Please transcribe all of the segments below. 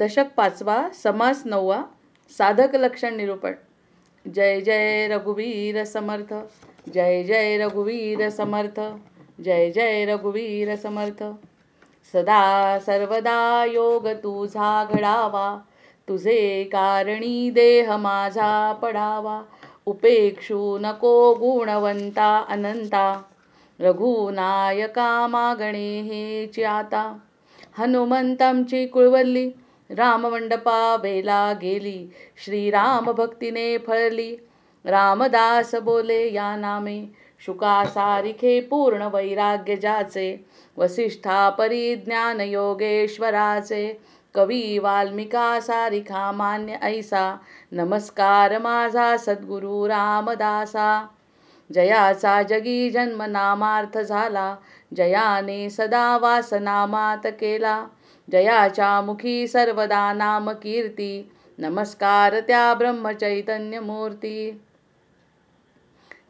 दशक 5वा, समास 9वा, साधक लक्षण निरूपण. जय जय रघुवीर समर्थ, जय जय रघुवीर समर्थ, जय जय रघुवीर समर्थ. सदा सर्वदा योग तुझा घडावा, तुझे कारणी देह माझा पडावा. उपेक्षू नको गुणवंता अनंता, रघुनायका मागणे हेची आता. हनुमंतांची कुळवल्ली, राममंडपा बेला गेली. श्रीराम भक्तीने फळली, रामदास बोले या नामे. शुका सारिखे पूर्ण वैराग्य ज्याचे, वसिष्ठा परिज्ञान योगेश्वराचे. कवी वाल्मिका सारिखा मान्य ऐसा, नमस्कार माझा सद्गुरु रामदासा. जयाचा जगी जन्म नामार्थ झाला, जयाने सदा वासनामात केला. जयाच्या मुखी सर्वदा नाम कीर्ती, नमस्कार त्या ब्रह्मचैतन्य मूर्ती.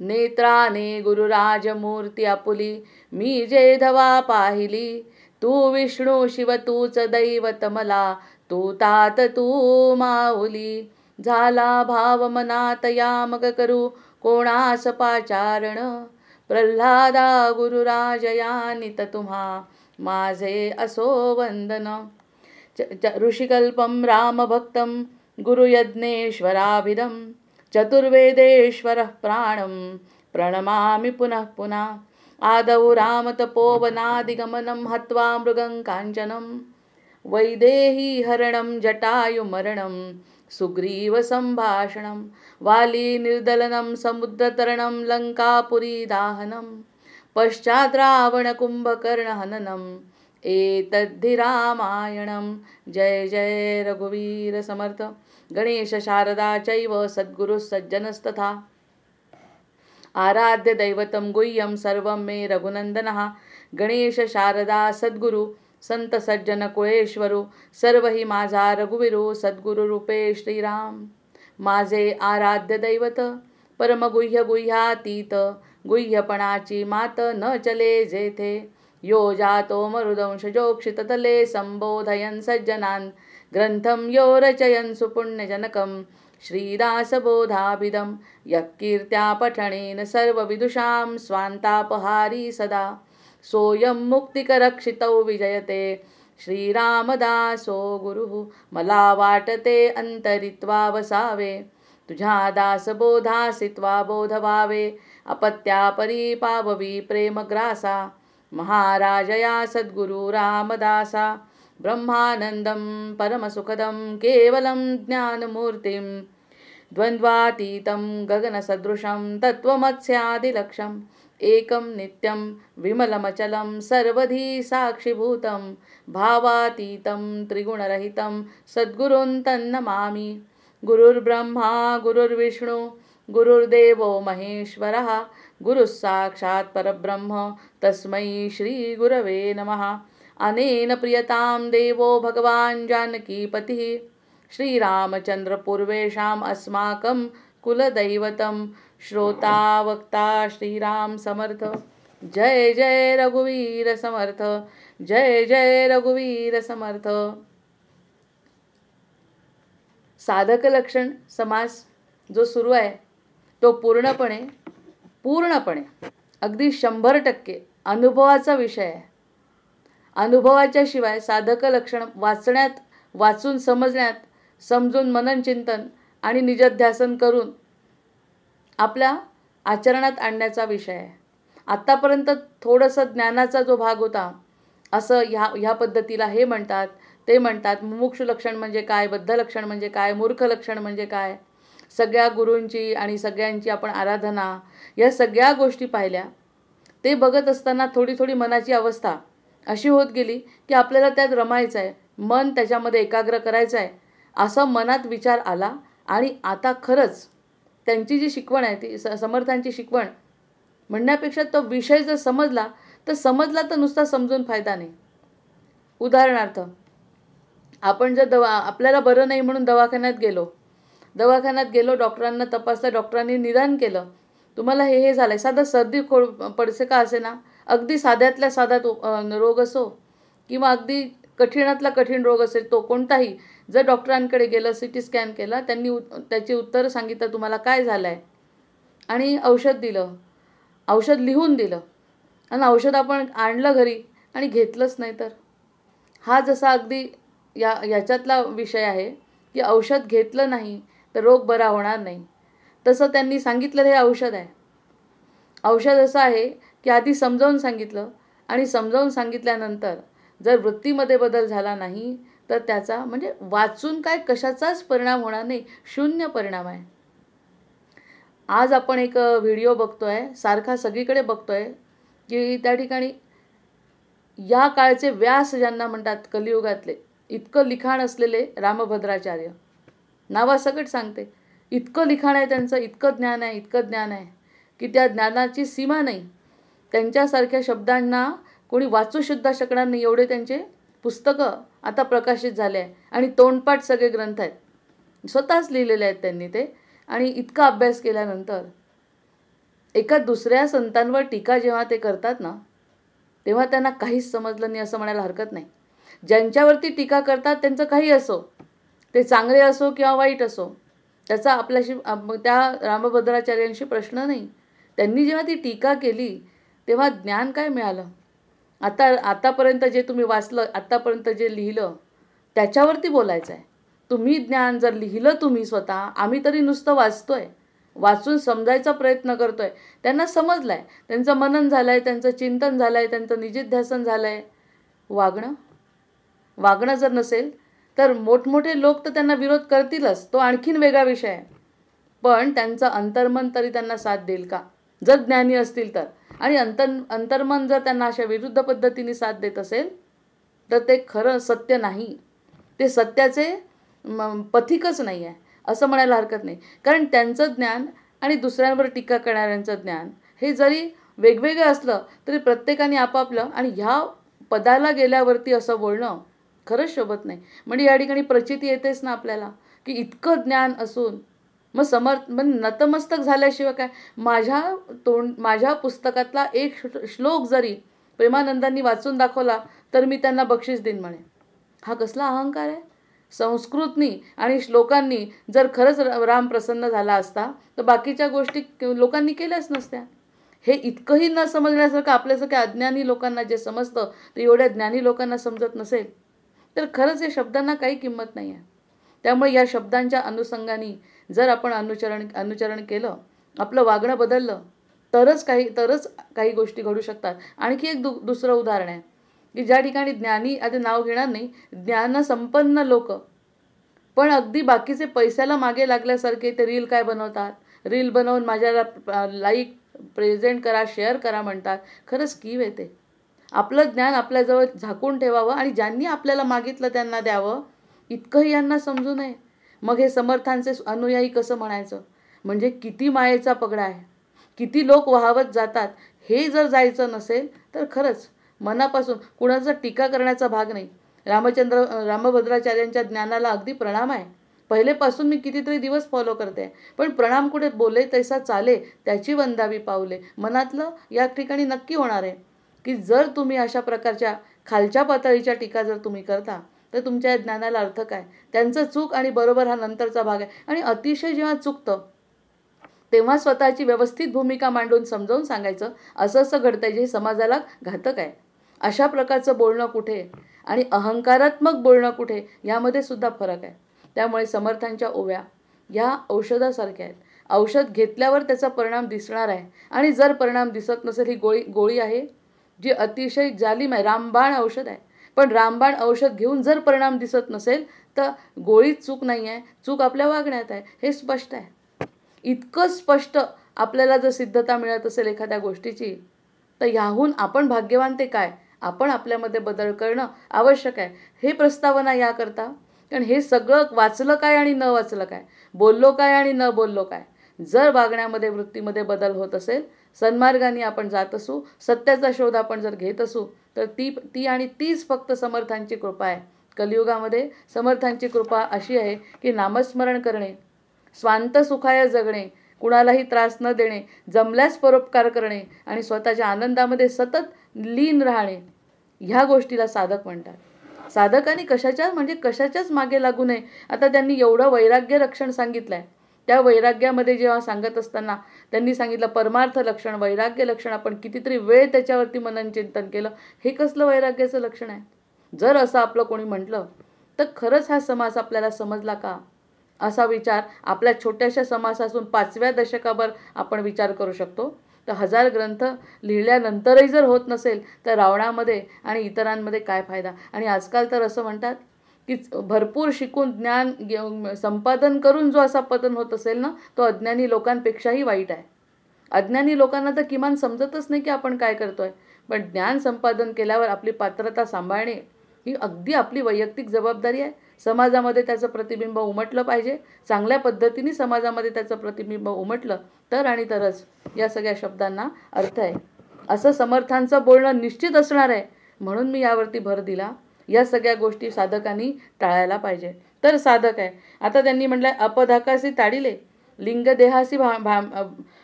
नेत्राने गुरुराज मूर्ती आपुली, मी जे धवा पाहिली. तू विष्णू शिव तूच दैवत मला, तू तात तू माऊली. झाला भाव मनात या मग करू कोणास पाचारण. प्रल्हादा गुरुराज या नित तुम्हा, माझे असो वंदन. ऋषिकल्पम रामभक्तं गुरुयज्ञेश्वराभिधं. चतुर्वेदेश्वरः प्राणं प्रणमामि पुनः पुनः. आदौ रामतपोवनादिगमनं हत्वा मृगं काञ्चनं. वैदेही हरणं जटायुमरणं, सुग्रीव संभाषणं. वाली निर्दलनं समुद्रतरणं, लंकापुरी दाहनं. पश्चात् रावण कुंभकर्ण हननं, एतद्धि रामायणं. जय जय रघुवीर समर्थ. गणेश शारदा चैव सद्गुरुः सज्जनस्तथा. आराध्य दैवतं गुह्यं सर्वं मे रघुनंदनः. गणेश शारदा सद्गुरु संत सज्जन कुळेश्वरू, सर्व ही माझा रघुवीरू. सद्गुरु रूपे श्रीराम माझे आराध्य दैवत. परमगुह्य गुह्यातीत, गुह्यपणाची मात न चले जेथे. यो जातो मरुदंशजोक्षित तले, संबोधयन् सज्जनान्. ग्रंथं यो रचयन् सुपुण्यजनकं, श्रीदासबोधाभिधं. यः कीर्त्या पठनेन सर्वविदुषां, स्वान्तापहारी सदा. सोऽयं मुक्तिकरक्षितौ विजयते, श्रीरामदासो गुरुः. मला वाटते अंतरित्वा वसावे, तुझ्या दासबोधासित्वा बोध व्हावे. अपत्यापरी पाववी प्रेमग्रासा, महाराजया सद्गुरु रामदासा. ब्रह्मानंदं परमसुखदं केवलं ज्ञानमूर्तिं, द्वन्द्वातीतं गगनसदृशं तत्त्वमस्यादिलक्ष्यम्. एकं नित्यं विमलमचलं सर्वधी साक्षिभूतं, भावातीतं त्रिगुणरहितं सद्गुरुं तन्नमामि. गुरुर्ब्रह्मा गुरुर्विष्णु गुरुर्देवो महेश्वरः. गुरुः साक्षात् परब्रह्म, तस्मै श्रीगुरवे नमः. अनेन प्रियतां देवो भगवान् जानकीपतिः. श्रीरामचन्द्र पूर्वेषाम् अस्माकं कुलदैवतं. श्रोता वक्ता श्रीराम समर्थ. जय जय रघुवीर समर्थ, जय जय रघुवीर समर्थ. साधक लक्षण समास जो सुरू आहे तो पूर्णपणे अगदी 100% अनुभवाचा विषय आहे. अनुभवाच्या शिवाय साधक लक्षण वाचून समजण्यात, समजून मनन चिंतन आणि निजध्यासन करून आपल्या आचरणात आणण्याचा विषय आहे. आत्तापर्यंत थोडंसं ज्ञानाचा जो भाग होता, असं ह्या पद्धतीला हे म्हणतात ते म्हणतात. मुमुक्षु लक्षण म्हणजे काय, बद्ध लक्षण म्हणजे काय, मूर्ख लक्षण म्हणजे काय, सगळ्या गुरूंची आणि सगळ्यांची आपण आराधना, या सगळ्या गोष्टी पाहिल्या. ते बघत असताना थोडी थोडी मनाची अवस्था अशी होत गेली की आपल्याला त्यात रमायचं आहे, मन त्याच्यामध्ये एकाग्र करायचं आहे, असं मनात विचार आला. आणि आता खरंच त्यांची जी शिकवण आहे ती समर्थांची शिकवण म्हणण्यापेक्षा तो विषय जर समजला तर नुसता समजून फायदा नाही. उदाहरणार्थ, आपण जर आपल्याला बरं नाही म्हणून दवाखान्यात गेलो, डॉक्टरांना तपासलं, डॉक्टरांनी निदान केलं, तुम्हाला हे झालंय, साधा सर्दी पडसे का असे ना, अगदी साध्यातल्या साधा रोग असो किंवा अगदी कठीणातला कठीण रोग असेल तो कोणताही, जर डॉक्टरांकडे गेलं, CT स्कॅन केला, त्यांनी त्याची उत्तरं सांगितलं तुम्हाला काय झालं आहे, आणि औषध दिलं, औषध लिहून दिलं, आणि औषध आपण आणलं घरी आणि घेतलंच नाही, तर हा जसा अगदी याच्यातला विषय आहे की औषध घेतलं नाही तर रोग बरा होणार नाही, तसं त्यांनी सांगितलं हे औषध आहे. औषध असं आहे की आधी समजावून सांगितलं, आणि समजावून सांगितल्यानंतर जर वृत्तीमध्ये बदल झाला नाही तर त्याचा म्हणजे वाचून काय कशाचाच परिणाम होणार नाही, शून्य परिणाम आहे. आज आपण एक व्हिडिओ बघतोय, सारखा सगळीकडे बघतोय, की त्या ठिकाणी या काळचे व्यास ज्यांना म्हणतात, कलियुगातले इतकं लिखाण असलेले रामभद्राचार्य, नावासकट सांगते, इतकं लिखाण आहे त्यांचं, इतकं ज्ञान आहे, इतकं ज्ञान आहे की त्या ज्ञानाची सीमा नाही. त्यांच्यासारख्या शब्दांना कोणी वाचू सुद्धा शकणार नाही, एवढे त्यांचे पुस्तकं आता प्रकाशित झाले आहे, आणि तोंडपाठ सगळे ग्रंथ आहेत, स्वतःच लिहिलेले आहेत त्यांनी ते. आणि इतका अभ्यास केल्यानंतर एका दुसऱ्या संतांवर टीका जेव्हा ते करतात ना, तेव्हा त्यांना काहीच समजलं नाही असं म्हणायला हरकत नाही. ज्यांच्यावरती टीका करतात त्यांचं काही असो, ते चांगले असो किंवा वाईट असो, त्याचा आपल्याशी त्या रामभद्राचार्यांशी प्रश्न नाही. त्यांनी जेव्हा ती टीका केली तेव्हा ज्ञान काय मिळालं? आतापर्यंत जे तुम्ही वाचलं, आतापर्यंत जे लिहिलं, त्याच्यावरती बोलायचं आहे. तुम्ही ज्ञान जर लिहिलं तुम्ही स्वतः, आम्ही तरी नुसतं वाचतोय, वाचून समजायचा प्रयत्न करतोय. त्यांना समजलं आहे, त्यांचं मनन झालं आहे, त्यांचं चिंतन झालं आहे, त्यांचं निजिध्यासन झालं आहे. वागणं जर नसेल तर मोठमोठे लोक तर त्यांना विरोध करतीलच, तो आणखीन वेगळा विषय आहे. पण त्यांचं अंतर्मन तरी त्यांना साथ देईल का, जर ज्ञानी असतील तर? आणि अंतर्मन जर त्यांना अशा विरुद्ध पद्धतीने साथ देत असेल तर ते खरं सत्य नाही, ते सत्याचे पथिकच नाही आहे असं म्हणायला हरकत नाही. कारण त्यांचं ज्ञान आणि दुसऱ्यांवर टीका करणाऱ्यांचं ज्ञान हे जरी वेगवेगळं असलं तरी प्रत्येकाने आपापलं, आणि ह्या पदाला गेल्यावरती असं बोलणं खरंच शोभत नाही. म्हणजे या ठिकाणी प्रचिती येतेच ना आपल्याला की इतकं ज्ञान असून मग म्हणजे नतमस्तक झाल्याशिवाय काय? माझ्या पुस्तकातला एक श्लोक जरी प्रेमानंदांनी वाचून दाखवला तर मी त्यांना बक्षीस देईन म्हणे. हा कसला अहंकार आहे? संस्कृतनी आणि श्लोकांनी जर खरंच राम प्रसन्न झाला असता तर बाकीच्या गोष्टी लोकांनी केल्याच नसत्या. हे इतकंही न समजण्यासारखं आपल्यासारख्या अज्ञानी लोकांना जे समजतं ते एवढ्या ज्ञानी लोकांना समजत नसेल तर खरंच या शब्दांना काही किंमत नाही आहे. त्यामुळे या शब्दांच्या अनुषंगाने जर आपण अनुचरण केलं, आपलं वागणं बदललं, तरच काही गोष्टी घडू शकतात. आणखी एक दुसरं उदाहरण आहे की ज्या ठिकाणी ज्ञानी, आता नाव घेणार नाही, ज्ञानसंपन्न लोक पण अगदी बाकीचे पैशाला मागे लागल्यासारखे ते रील काय बनवतात, रील बनवून माझ्याला लाईक प्रेझेंट करा, शेअर करा म्हणतात. खरंच कीव येते. आपलं ज्ञान आपल्याजवळ झाकून ठेवावं आणि ज्यांनी आपल्याला मागितलं त्यांना द्यावं, इतकंही यांना समजू नये. मग हे समर्थांचे अनुयायी कसं म्हणायचं? म्हणजे किती मायेचा पगडा आहे, किती लोक वाहवत जातात. हे जर जायचं नसेल तर खरंच मनापासून कुणाचा टीका करण्याचा भाग नाही. रामभद्राचार्यांच्या ज्ञानाला अगदी प्रणाम आहे. पहिलेपासून मी कितीतरी दिवस फॉलो करते, पण प्रणाम कुठे, बोले तैसा चाले त्याची वंदावी पावले. मनातलं या ठिकाणी नक्की होणार आहे की जर तुम्ही अशा प्रकारच्या खालच्या पातळीच्या टीका जर तुम्ही करता तर तुमच्या ज्ञानाला अर्थ काय? त्यांचं चूक आणि बरोबर हा नंतरचा भाग आहे. आणि अतिशय जेव्हा चुकतं तेव्हा स्वतःची व्यवस्थित भूमिका मांडून समजावून सांगायचं, असं असं घडतंय जे समाजाला घातक आहे. अशा प्रकारचं बोलणं कुठे आणि अहंकारात्मक बोलणं कुठे, यामध्ये सुद्धा फरक आहे. त्यामुळे समर्थांच्या ओव्या या औषधासारख्या आहेत. औषध घेतल्यावर त्याचा परिणाम दिसणार आहे, आणि जर परिणाम दिसत नसेल, ही गोळी आहे जी अतिशय जालिम आहे. रामबाण औषध आहे, पण रामबाण औषध घेऊन जर परिणाम दिसत नसेल तर गोळीत चूक नाही आहे, चूक आपल्या वागण्यात आहे, हे स्पष्ट आहे. इतकं स्पष्ट आपल्याला जर सिद्धता मिळत असेल एखाद्या गोष्टीची तर ह्याहून आपण भाग्यवान ते काय? आपण आपल्यामध्ये बदल करणं आवश्यक आहे. हे प्रस्तावना याकरता, कारण हे सगळं वाचलं काय आणि न वाचलं काय, बोललो काय आणि न बोललो काय, जर वागण्यामध्ये वृत्तीमध्ये बदल होत असेल, सन्मार्गाने आपण जात असू, सत्याचा शोध आपण जर घेत असू तर ती आणि तीच फक्त समर्थांची कृपा आहे. कलियुगामध्ये समर्थांची कृपा अशी आहे की नामस्मरण करणे, स्वांत सुखाय जगणे, कुणालाही त्रास न देणे, जमल्यास परोपकार करणे आणि स्वतःच्या आनंदामध्ये सतत लीन राहणे, ह्या गोष्टीला साधक म्हणतात. साधकांनी कशाच्याच मागे लागू नये. आता त्यांनी एवढं वैराग्य रक्षण सांगितलं आहे. त्या वैराग्यामध्ये जेव्हा सांगत असताना त्यांनी सांगितलं परमार्थ लक्षण, वैराग्य लक्षण. आपण कितीतरी वेळ त्याच्यावरती मनन चिंतन केलं. हे कसलं वैराग्याचं लक्षण आहे? जर असं आपलं कोणी म्हटलं तर खरंच हा समास आपल्याला समजला का? असा विचार आपल्या छोट्याशा समासातून 5व्या दशकाभर आपण विचार करू शकतो. तर 1000 ग्रंथ लिहिल्यानंतरही जर होत नसेल तर रावणामध्ये आणि इतरांमध्ये काय फायदा? आणि आजकाल तर असं म्हणतात की भरपूर शिकून ज्ञान संपादन करून जो असा पतन होत असेल ना, तो अज्ञानी लोकांपेक्षाही वाईट आहे. अज्ञानी लोकांना तर किमान समजतच नाही की आपण काय करतोय. पण ज्ञान संपादन केल्यावर आपली पात्रता सांभाळणे ही अगदी आपली वैयक्तिक जबाबदारी आहे. समाजामध्ये त्याचं प्रतिबिंब उमटलं पाहिजे. चांगल्या पद्धतीने समाजामध्ये त्याचं प्रतिबिंब उमटलं तर आणि तरच या सगळ्या शब्दांना अर्थ आहे. असं समर्थांचं बोलणं निश्चित असणार आहे. म्हणून मी यावरती भर दिला. या सगळ्या गोष्टी साधकांनी टाळायला पाहिजे. तर साधक आहे. आता त्यांनी म्हटलं अपधाकासी ताडिले, लिंगदेहासी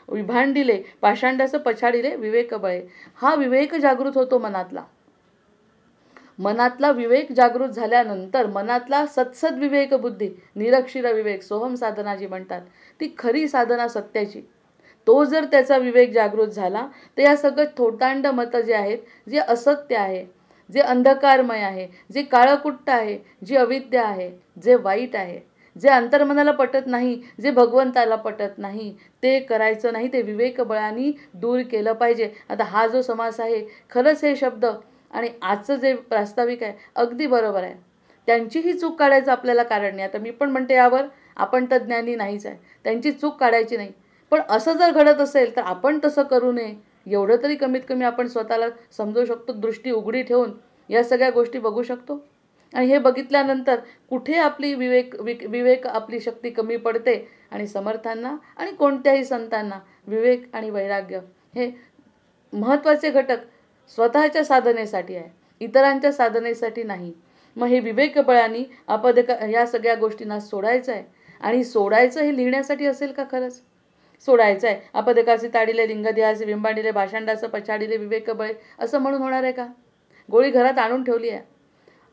विभांडिले, पाषांडास पछाडिले, विवेक बळे. हा विवेक जागृत होतो मनातला. मनातला विवेक जागृत झाल्यानंतर मनातला सत्सद विवेक बुद्धी, निरक्षीर विवेक, सोहम साधना जी म्हणतात, ती खरी साधना सत्याची. तो जर त्याचा विवेक जागृत झाला तर या सगळं थोटांड मतं जे आहेत, जे असत्य आहे, जे अंधकारमय आहे, जे काळकुट्ट आहे, जी अविद्या आहे, जे वाईट आहे, जे अंतर्मनाला पटत नाही, जे भगवंताला पटत नाही, ते करायचं नाही. ते विवेक बळाने दूर केलं पाहिजे. आता हा जो समास आहे, खरंच हे शब्द आणि आजचं जे प्रास्ताविक आहे अगदी बरोबर आहे. त्यांची ही चूक काढायचं आपल्याला कारण नाही. आता मी पण म्हणते यावर आपण तर ज्ञानी नाहीच आहे. त्यांची चूक काढायची नाही. पण असं जर घडत असेल तर आपण तसं करू नये. एवढं तरी कमीत कमी आपण स्वतःला समजू शकतो. दृष्टी उघडी ठेवून या सगळ्या गोष्टी बघू शकतो. आणि हे बघितल्यानंतर कुठे आपली विवेक आपली शक्ती कमी पडते. आणि समर्थांना आणि कोणत्याही संतांना विवेक आणि वैराग्य हे महत्त्वाचे घटक स्वतःच्या साधनेसाठी आहे, इतरांच्या साधनेसाठी नाही. मग हे विवेक बळाने या सगळ्या गोष्टींना सोडायचं आहे. आणि सोडायचं हे लिहिण्यासाठी असेल का? खरंच सोडायचं आहे. अपदकासी ताडिले, लिंगदेहासी विंबाडिले, भाषांडास पछाडिले, विवेक बळे असं म्हणून होणार आहे का? गोळी घरात आणून ठेवली आहे.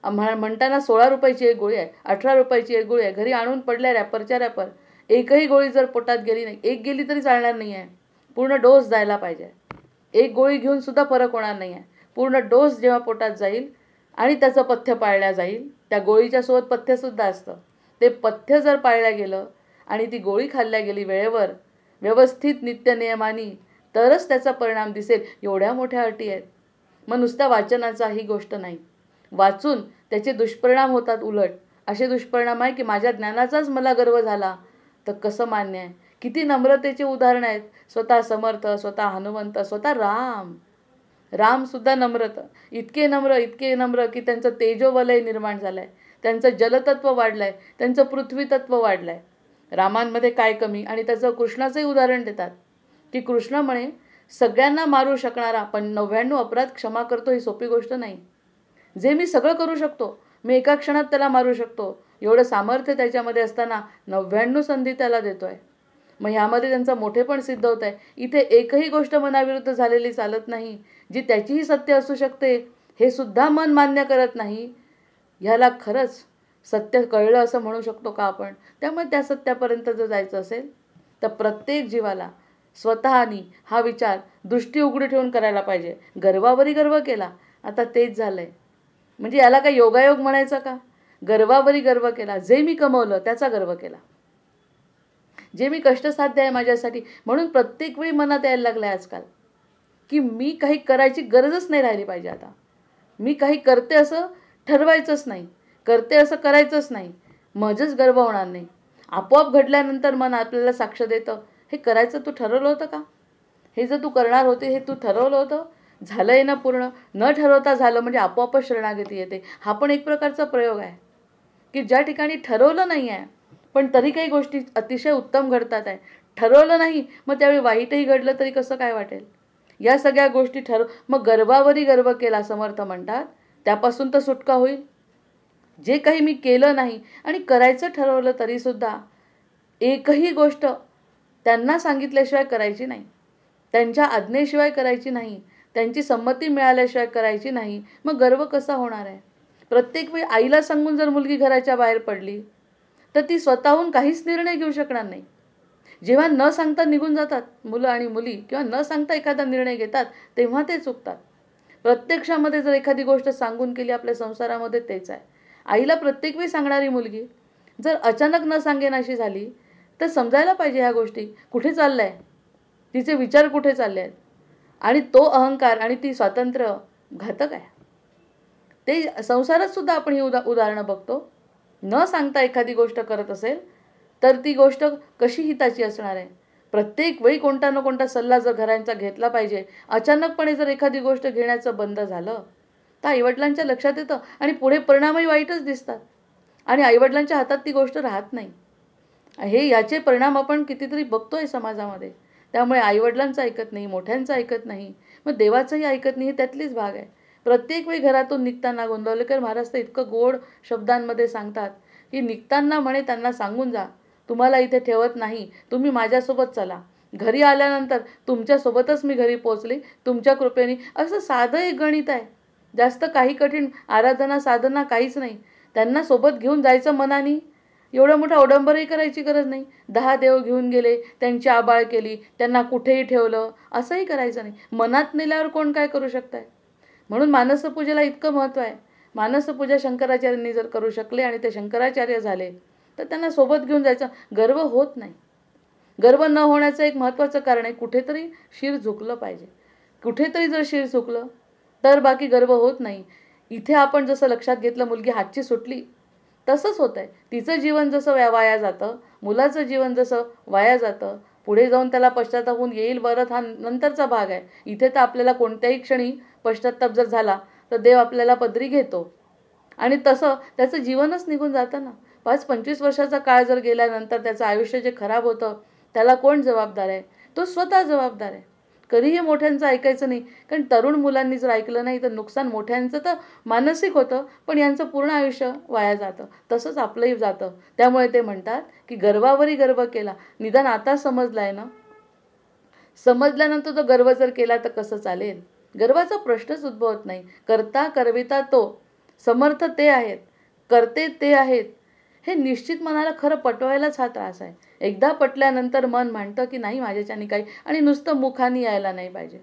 म्हणताना 16 रुपयाची एक गोळी आहे, 18 रुपयाची एक गोळी आहे. घरी आणून पडल्या रॅपरच्या रॅपर. एकही गोळी जर पोटात गेली नाही, एक गेली तरी चालणार नाही आहे. पूर्ण डोस जायला पाहिजे. एक गोळी घेऊन सुद्धा फरक होणार नाही आहे. पूर्ण डोस जेव्हा पोटात जाईल आणि त्याचं पथ्य पाळल्या जाईल, त्या गोळीच्या सोबत पथ्यसुद्धा असतं, ते पथ्य जर पाळलं गेलं आणि ती गोळी खाल्ल्या गेली वेळेवर व्यवस्थित नित्यनियमाने, तरच त्याचा परिणाम दिसेल. एवढ्या मोठ्या अटी आहेत. मग नुसत्या वाचनाचा ही गोष्ट नाही, वाचून त्याचे दुष्परिणाम होतात. उलट असे दुष्परिणाम आहे की माझ्या ज्ञानाचाच मला गर्व झाला तर कसं मान्य आहे? किती नम्रतेचे उदाहरण आहेत. स्वतः समर्थ, स्वतः हनुमंत, स्वतः रामसुद्धा नम्रत. इतके नम्र की त्यांचं तेजोवलय निर्माण झालं आहे, त्यांचं जलतत्व वाढलं आहे, त्यांचं पृथ्वीतत्व वाढलं आहे. रामांमध्ये काय कमी? आणि त्याचं कृष्णाचंही उदाहरण देतात की कृष्ण म्हणे सगळ्यांना मारू शकणारा पण 99 अपराध क्षमा करतो ही सोपी गोष्ट नाही. जे मी सगळं करू शकतो, मी एका क्षणात त्याला मारू शकतो, एवढं सामर्थ्य त्याच्यामध्ये असताना 99 संधी त्याला देतोय. मग ह्यामध्ये त्यांचं मोठेपण सिद्ध होत आहे. इथे एकही गोष्ट मनाविरुद्ध झालेली चालत नाही, जी त्याचीही सत्य असू शकते हे सुद्धा मन मान्य करत नाही. ह्याला खरंच सत्य कळलं असं म्हणू शकतो का आपण? त्यामुळे त्या सत्यापर्यंत जर जायचं असेल तर प्रत्येक जीवाला स्वतःनी हा विचार दृष्टी उघडी ठेवून करायला पाहिजे. गर्वावरी गर्व केला, आता तेच झालंय. म्हणजे याला काय योगायोग म्हणायचं का? गर्वावरी गर्व केला, जे मी कमवलं त्याचा गर्व केला, जे मी कष्टसाध्य आहे माझ्यासाठी. म्हणून प्रत्येक वेळी मनात यायला लागलं आहे आजकाल की मी काही करायची गरजच नाही राहिली पाहिजे. आता मी काही करते असं ठरवायचंच नाही, करते असं करायचंच नाही, माझंच गर्व होणार नाही. आपोआप घडल्यानंतर मन आपल्याला साक्ष देतं, हे करायचं तू ठरवलं होतं का? हे जर तू करणार होते हे तू ठरवलं होतं, झालंय ना पूर्ण? न ठरवता झालं म्हणजे आपोआपच शरणागती येते. हा पण एक प्रकारचा प्रयोग आहे की ज्या ठिकाणी ठरवलं नाही आहे पण तरी काही गोष्टी अतिशय उत्तम घडतात आहे. ठरवलं नाही मग त्यावेळी वाईटही घडलं तरी कसं काय वाटेल? या सगळ्या गोष्टी मग गर्वावरी गर्व केला समर्थ म्हणतात, त्यापासून तर सुटका होईल. जे काही मी केलं नाही आणि करायचं ठरवलं तरीसुद्धा एकही गोष्ट त्यांना सांगितल्याशिवाय करायची नाही, त्यांच्या आज्ञेशिवाय करायची नाही, त्यांची संमती मिळाल्याशिवाय करायची नाही, मग गर्व कसा होणार आहे? प्रत्येक वेळी आईला सांगून जर मुलगी घराच्या बाहेर पडली तर ती स्वतःहून काहीच निर्णय घेऊ शकणार नाही. जेव्हा न सांगता निघून जातात मुलं आणि मुली किंवा न सांगता एखादा निर्णय घेतात तेव्हा ते चुकतात. प्रत्यक्षामध्ये जर एखादी गोष्ट सांगून केली आपल्या संसारामध्ये तेच आहे. आईला प्रत्येक वेळी सांगणारी मुलगी जर अचानक न सांगेनाशी झाली तर समजायला पाहिजे ह्या गोष्टी कुठे चालल्या आहे, तिचे विचार कुठे चालले आहेत. आणि तो अहंकार आणि ती स्वातंत्र्य घातक आहे. ते संसारात सुद्धा आपण ही उदाहरणं बघतो. न सांगता एखादी गोष्ट करत असेल तर ती गोष्ट कशी हिताची असणार आहे. प्रत्येक वेळी कोणता ना कोणता सल्ला जर घरांचा घेतला पाहिजे. अचानकपणे जर एखादी गोष्ट घेण्याचं बंद झालं तर आईवडिलांच्या लक्षात येतं आणि पुढे परिणामही वाईटच दिसतात आणि आईवडिलांच्या हातात ती गोष्ट राहत नाही. याचे परिणाम आपण कितीतरी बघतोय समाजामध्ये. त्यामुळे आईवडिलांचं ऐकत नाही, मोठ्यांचं ऐकत नाही, मग देवाचंही ऐकत नाही. हे त्यातलीच भाग आहे. प्रत्येक वेळी घरातून निघताना गोंदवलेकर महाराज तर इतकं गोड शब्दांमध्ये सांगतात की निघताना म्हणे त्यांना सांगून जा, तुम्हाला इथे ठेवत नाही, तुम्ही माझ्यासोबत चला. घरी आल्यानंतर तुमच्यासोबतच मी घरी पोचली, तुमच्या कृपेने. असं साधं एक गणित आहे. जास्त काही कठीण आराधना साधना काहीच नाही. त्यांना सोबत घेऊन जायचं मनाने. एवढं मोठं अवडंबरही करायची गरज नाही. 10 देव घेऊन गेले, त्यांची आबाळ केली, त्यांना कुठेही ठेवलं, असंही करायचं नाही. मनात नेल्यावर कोण काय करू शकताय. म्हणून मानसपूजेला इतकं महत्त्व आहे. मानसपूजा शंकराचार्यांनी जर करू शकले आणि ते शंकराचार्य झाले तर त्यांना सोबत घेऊन जायचं. गर्व होत नाही. गर्व न होण्याचं एक महत्त्वाचं कारण आहे कुठेतरी शिर झुकलं पाहिजे. कुठेतरी जर शिर झुकलं तर बाकी गर्व होत नाही. इथे आपण जसं लक्षात घेतलं मुलगी हातची सुटली तसंच होत आहे. तिचं जीवन जसं वाया जातं, मुलाचं जीवन जसं वाया जातं, पुढे जाऊन त्याला पश्चाताप होऊन येईल परत हा नंतरचा भाग आहे. इथे तर आपल्याला कोणत्याही क्षणी पश्चाताप जर झाला तर देव आपल्याला पदरी घेतो आणि तसं त्याचं जीवनच निघून जातं ना. 5-25 वर्षाचा काळ जर गेल्यानंतर त्याचं आयुष्य जे खराब होतं त्याला कोण जबाबदार आहे. तो स्वतः जबाबदार आहे. कधीही मोठ्यांचं ऐकायचं नाही. कारण तरुण मुलांनी जर ऐकलं नाही तर नुकसान मोठ्यांचं तर मानसिक होतं पण यांचं पूर्ण आयुष्य वाया जातं. तसंच आपलंही जातं. त्यामुळे ते म्हणतात की गर्वावरही गर्व केला. निदान आता समजलाय ना, समजल्यानंतर तो गर्व जर केला तर कसं चालेल. गर्वाचा प्रश्नच उद्भवत नाही. करता करविता तो, समर्थ ते आहेत, करते ते आहेत. हे निश्चित मनाला खरं पटवायलाच हा त्रास आहे. एकदा पटल्यानंतर मन म्हणतं की नाही माझ्याच्याने काही, आणि नुसतं मुखानी यायला नाही पाहिजे.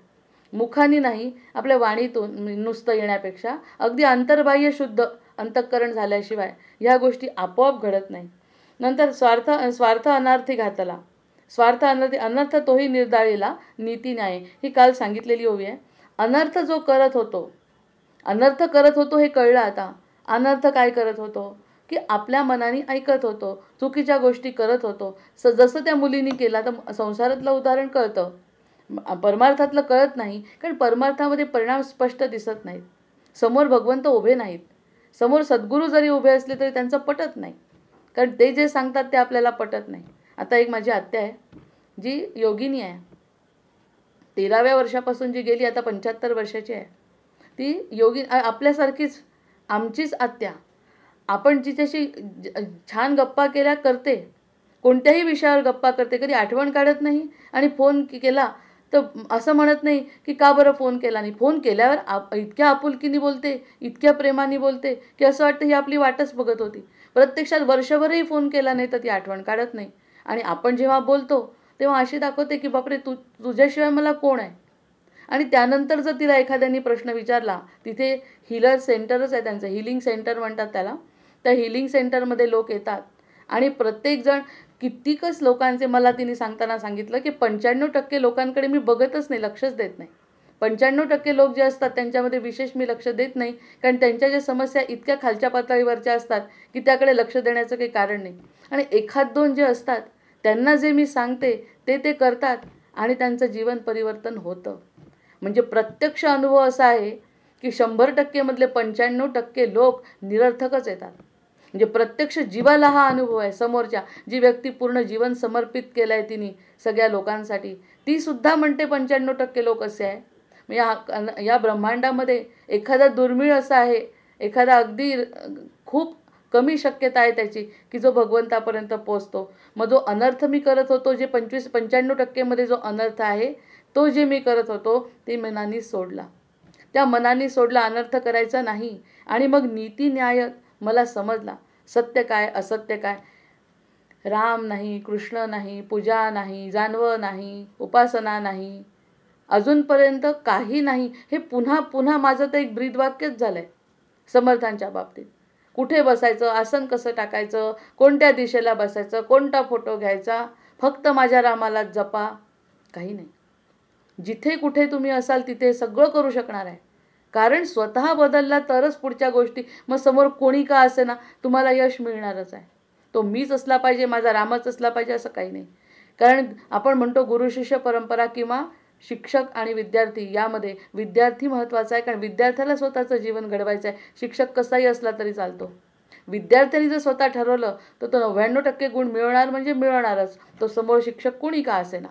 मुखानी नाही, आपल्या वाणीतून नुसतं येण्यापेक्षा अगदी अंतर्बाह्य शुद्ध अंतःकरण झाल्याशिवाय ह्या गोष्टी आपोआप घडत नाही. नंतर स्वार्थ अनर्थी घातला. स्वार्थ अनर्थ तोही निर्दाळीला नीती न्याय, ही काल सांगितलेली ओवी आहे. अनर्थ जो करत होतो, अनर्थ करत होतो हे कळलं आता. अनर्थ काय करत होतो की आपल्या मनाने ऐकत होतो, चुकीच्या गोष्टी करत होतो. जसं त्या मुलीने केला तर संसारातलं उदाहरण कळतं, परमार्थातलं कळत नाही. कारण परमार्थामध्ये परिणाम स्पष्ट दिसत नाहीत. समोर भगवंत उभे नाहीत. समोर सद्गुरू जरी उभे असले तरी त्यांचं पटत नाही. कारण ते जे सांगतात ते आपल्याला पटत नाही. आता एक माझी आत्या आहे जी योगिनी आहे. 13व्या वर्षापासून जी गेली, आता 75 वर्षाची आहे. ती योगी आपल्यासारखीच आमचीच आत्या. आपण जिच्याशी छान गप्पा केल्या करते, कोणत्याही विषयावर गप्पा करते, कधी आठवण काढत नाही. आणि फोन केला तर असं म्हणत नाही की का बरं फोन केला नाही. फोन केल्यावर इतक्या आपुलकीने बोलते, इतक्या प्रेमाने बोलते की असं वाटतं ही आपली वाटच बघत होती. प्रत्यक्षात वर्षभरही फोन केला नाही तर ती आठवण काढत नाही. आणि आपण जेव्हा बोलतो तेव्हा अशी दाखवते की बापरे तुझ्याशिवाय मला कोण आहे. आणि त्यानंतर जर तिला एखाद्याने प्रश्न विचारला, तिथे हिलर सेंटरच आहे त्यांचं, हिलिंग सेंटर म्हणतात त्याला. त्या हिलिंग सेंटरमध्ये लोक येतात आणि प्रत्येकजण कित्येकच लोकांचे, मला तिने सांगताना सांगितलं की 95% लोकांकडे मी बघतच नाही, लक्षच देत नाही. 95% लोक जे असतात त्यांच्यामध्ये विशेष मी लक्ष देत नाही. कारण त्यांच्या ज्या समस्या इतक्या खालच्या पातळीवरच्या असतात की त्याकडे लक्ष देण्याचं काही कारण नाही. आणि 1-2 जे असतात त्यांना जे मी सांगते ते करतात आणि त्यांचं जीवन परिवर्तन होतं. म्हणजे प्रत्यक्ष अनुभव असा आहे की 100% मधले 95% लोक निरर्थकच येतात. म्हणजे प्रत्यक्ष जीवाला हा अनुभव आहे. समोरच्या जी व्यक्ती पूर्ण जीवन समर्पित केलं आहे तिने सगळ्या लोकांसाठी, ती सुद्धा म्हणते 95% लोक असे आहे. या ब्रह्मांडामध्ये एखादा दुर्मिळ असा आहे, एखादा अगदी खूप कमी शक्यता आहे त्याची की जो भगवंतापर्यंत पोचतो. मग जो अनर्थ मी करत होतो, जे 95% मध्ये जो अनर्थ आहे तो जे मी करत होतो ते मनाने सोडला. त्या मनाने सोडला अनर्थ करायचा नाही. आणि मग नीती न्याय मला समजला. सत्य काय असत्य काय, राम नाही, कृष्ण नाही, पूजा नाही, जानवं नाही, उपासना नाही, अजूनपर्यंत काही नाही. हे पुन्हा पुन्हा माझं तर एक ब्रीदवाक्यच झालंय समर्थांच्या बाबतीत. कुठे बसायचं, आसन कसं टाकायचं, कोणत्या दिशेला बसायचं, कोणता फोटो घ्यायचा, फक्त माझ्या रामाला जपा. काही नाही. जिथे कुठे तुम्ही असाल तिथे सगळं करू शकणार आहे. कारण स्वतः बदलला तरच पुढच्या गोष्टी, मग समोर कोणी का असे ना, तुम्हाला यश मिळणारच आहे. तो मीच असला पाहिजे, माझा रामच असला पाहिजे असं काही नाही. कारण आपण म्हणतो गुरु शिष्य परंपरा किंवा शिक्षक आणि विद्यार्थी, यामध्ये विद्यार्थी महत्त्वाचा आहे. कारण विद्यार्थ्याला स्वतःचं जीवन घडवायचं आहे. शिक्षक कसाही असला तरी चालतो. विद्यार्थ्यांनी जर स्वतः ठरवलं तर तो 99% गुण मिळवणार म्हणजे मिळवणारच, तो समोर शिक्षक कोणी का असेना.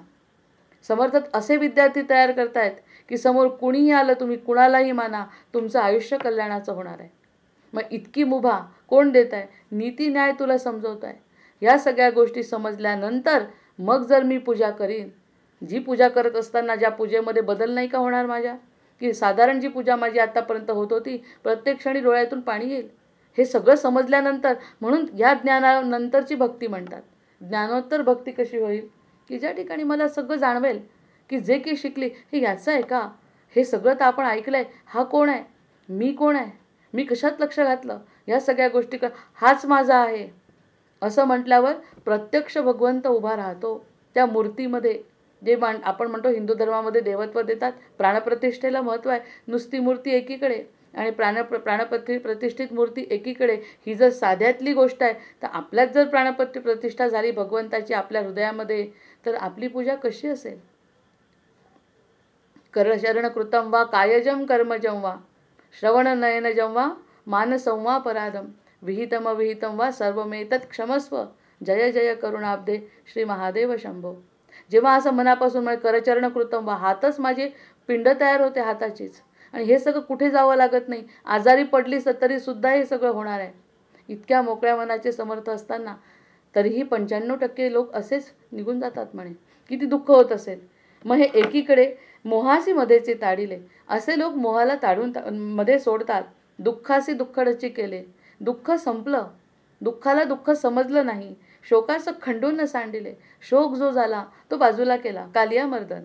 समर्थात असे विद्यार्थी तयार करतायत की समोर कुणीही आलं, तुम्ही कुणालाही माना, तुमचं आयुष्य कल्याणाचं होणार आहे. मग इतकी मुभा कोण देत आहे? नीती न्याय तुला समजवत आहे. या सगळ्या गोष्टी समजल्यानंतर मग जर मी पूजा करीन, जी पूजा करत असताना ज्या पूजेमध्ये बदल नाही का होणार माझ्या, की साधारण जी पूजा माझी आत्तापर्यंत होत होती प्रत्येक क्षणी डोळ्यातून पाणी येईल, हे सगळं समजल्यानंतर, म्हणून या ज्ञानानंतरची भक्ती म्हणतात. ज्ञानोत्तर भक्ती कशी होईल, की ज्या ठिकाणी मला सगळं जाणवेल की जे काही शिकली हे याचं आहे का, हे सगळं तर आपण ऐकलं आहे, हा कोण आहे, मी कोण आहे, मी कशात लक्ष घातलं, या सगळ्या गोष्टी हाच माझा आहे असं म्हटल्यावर प्रत्यक्ष भगवंत उभा राहतो त्या मूर्तीमध्ये. जे आपण म्हणतो हिंदू धर्मामध्ये देवत्व देतात, प्राणप्रतिष्ठेला महत्त्व आहे. नुसती मूर्ती एकीकडे आणि प्राणप्रतिष्ठित मूर्ती एकीकडे, ही जर साध्यातली गोष्ट आहे, तर आपल्यात जर प्राणप्रतिष्ठा झाली भगवंताची आपल्या हृदयामध्ये, तर आपली पूजा कशी असेल. करशरणकृतं वा कायजं कर्मजं वा श्रवणनयनजं वा मानसं वा पराधं विहितमविहितं वा सर्वमेतत् क्षमस्व जय जय करुणाब्धे श्री महादेव शंभो. जेव्हा असं मनापासून म्हणजे करचरणकृतं वा, हातच माझी पिंड तयार होते हाताचीच, आणि हे सगळं कुठे जावं लागत नाही. आजारी पडलीस तरी सुद्धा हे सगळं होणार आहे. इतक्या मोकळ्या मनाचे समर्थ असताना तरीही 95% लोक असेच निघून जातात म्हणे. किती दुःख होत असेल. मग हे एकीकडे मोहासी मध्येचे ताडिले, असे लोक मोहाला ताडून मध्ये सोडतात. दुःखासी दुःखडची केले, दुःख संपलं, दुःखाला दुःख समजलं नाही, शोकाचं खंडून न सांडिले, शोक जो झाला तो बाजूला केला कालिया मर्दन.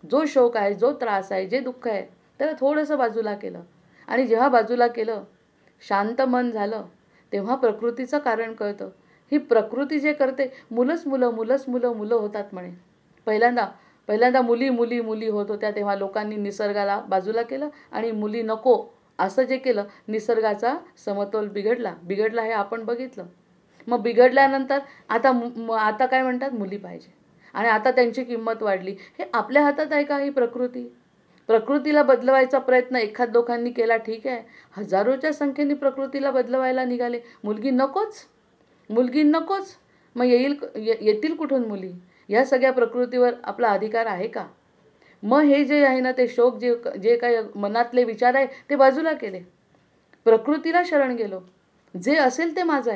जो शोक आहे, जो त्रास आहे, जे दुःख आहे, त्याला थोडंसं बाजूला केलं. आणि जेव्हा बाजूला केलं, शांत मन झालं, तेव्हा प्रकृतीचं कारण कळतं. ही प्रकृती जे करते, मुलंच मुलं होतात म्हणे. पहिल्यांदा मुली होत होत्या, तेव्हा लोकांनी निसर्गाला बाजूला केलं आणि मुली नको असं जे केलं, निसर्गाचा समतोल बिघडला हे आपण बघितलं. मग बिघडल्यानंतर आता काय म्हणतात, मुली पाहिजे, आणि आता त्यांची किंमत वाढली. हे आपल्या हातात आहे का ही प्रकृती? प्रकृतीला बदलवायचा प्रयत्न एखाद दोघांनी केला ठीक आहे, हजारोच्या संख्येने प्रकृतीला बदलवायला निघाले. मुलगी नकोच, मग येतील कुठून मुली? या सगळ्या प्रकृतीवर आपला अधिकार आहे का? मग हे जे आहे ना, ते शोक, जे काही मनातले विचार आहे ते बाजूला केले, प्रकृतीला शरण गेलो. जे असेल ते माझं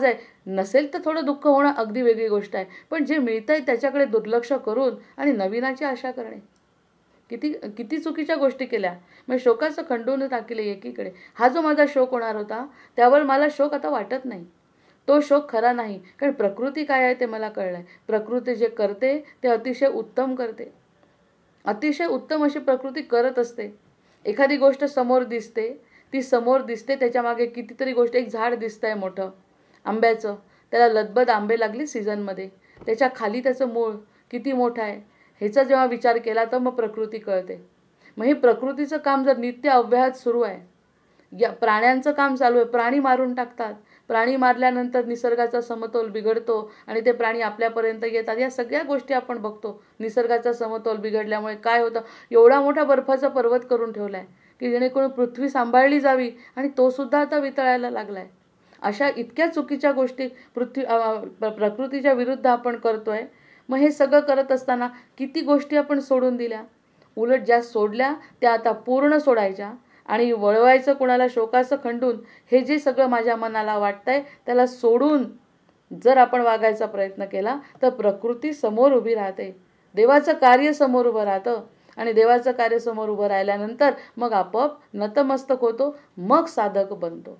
आहे, नसेल तर थोडं दुःख होणं अगदी वेगळी गोष्ट आहे. पण जे मिळतंय त्याच्याकडे दुर्लक्ष करून आणि नवीनाची आशा करणे, किती चुकीच्या गोष्टी केल्या. मग शोकाचं खंडून टाकले एकीकडे. हा जो माझा शोक होणार होता, त्यावर मला शोक आता वाटत नाही. तो शोक खरा नाही, कारण प्रकृती काय आहे ते मला कळलंय. प्रकृती जे करते ते अतिशय उत्तम करते, अतिशय उत्तम अशी प्रकृती करत असते. एखादी गोष्ट समोर दिसते, त्याच्या मागे कितीतरी गोष्ट. एक झाड दिसतंय मोठं आंब्याचं, त्याला लदबद आंबे लागली सीझनमध्ये, त्याच्या खाली त्याचं मूळ किती मोठं आहे, ह्याचा जेव्हा विचार केला तर मग प्रकृती कळते. मग हे प्रकृतीचं काम जर नित्य अव्याहत सुरू आहे, या प्राण्यांचं काम चालू आहे, प्राणी मारून टाकतात, प्राणी मारल्यानंतर निसर्गाचा समतोल बिघडतो आणि ते प्राणी आपल्यापर्यंत येतात. या सगळ्या गोष्टी आपण बघतो. निसर्गाचा समतोल बिघडल्यामुळे काय होतं, एवढा मोठा बर्फाचा पर्वत करून ठेवला आहे की जेणेकरून पृथ्वी सांभाळली जावी, आणि तो सुद्धा आता वितळायला लागला आहे. अशा इतक्या चुकीच्या गोष्टी प्रकृतीच्या विरुद्ध आपण करतोय. मग हे सगळं करत असताना किती गोष्टी आपण सोडून दिल्या. उलट ज्या सोडल्या त्या आता पूर्ण सोडायच्या आणि वळवायचं कुणाला शोकाचं खंडून. हे जे सगळं माझ्या मनाला वाटतंय त्याला सोडून जर आपण वागायचा प्रयत्न केला तर प्रकृती समोर उभी राहते, देवाचं कार्य समोर उभं राहतं. आणि देवाचं कार्य समोर उभं राहिल्यानंतर मग आपोआप नतमस्तक होतो, मग साधक बनतो.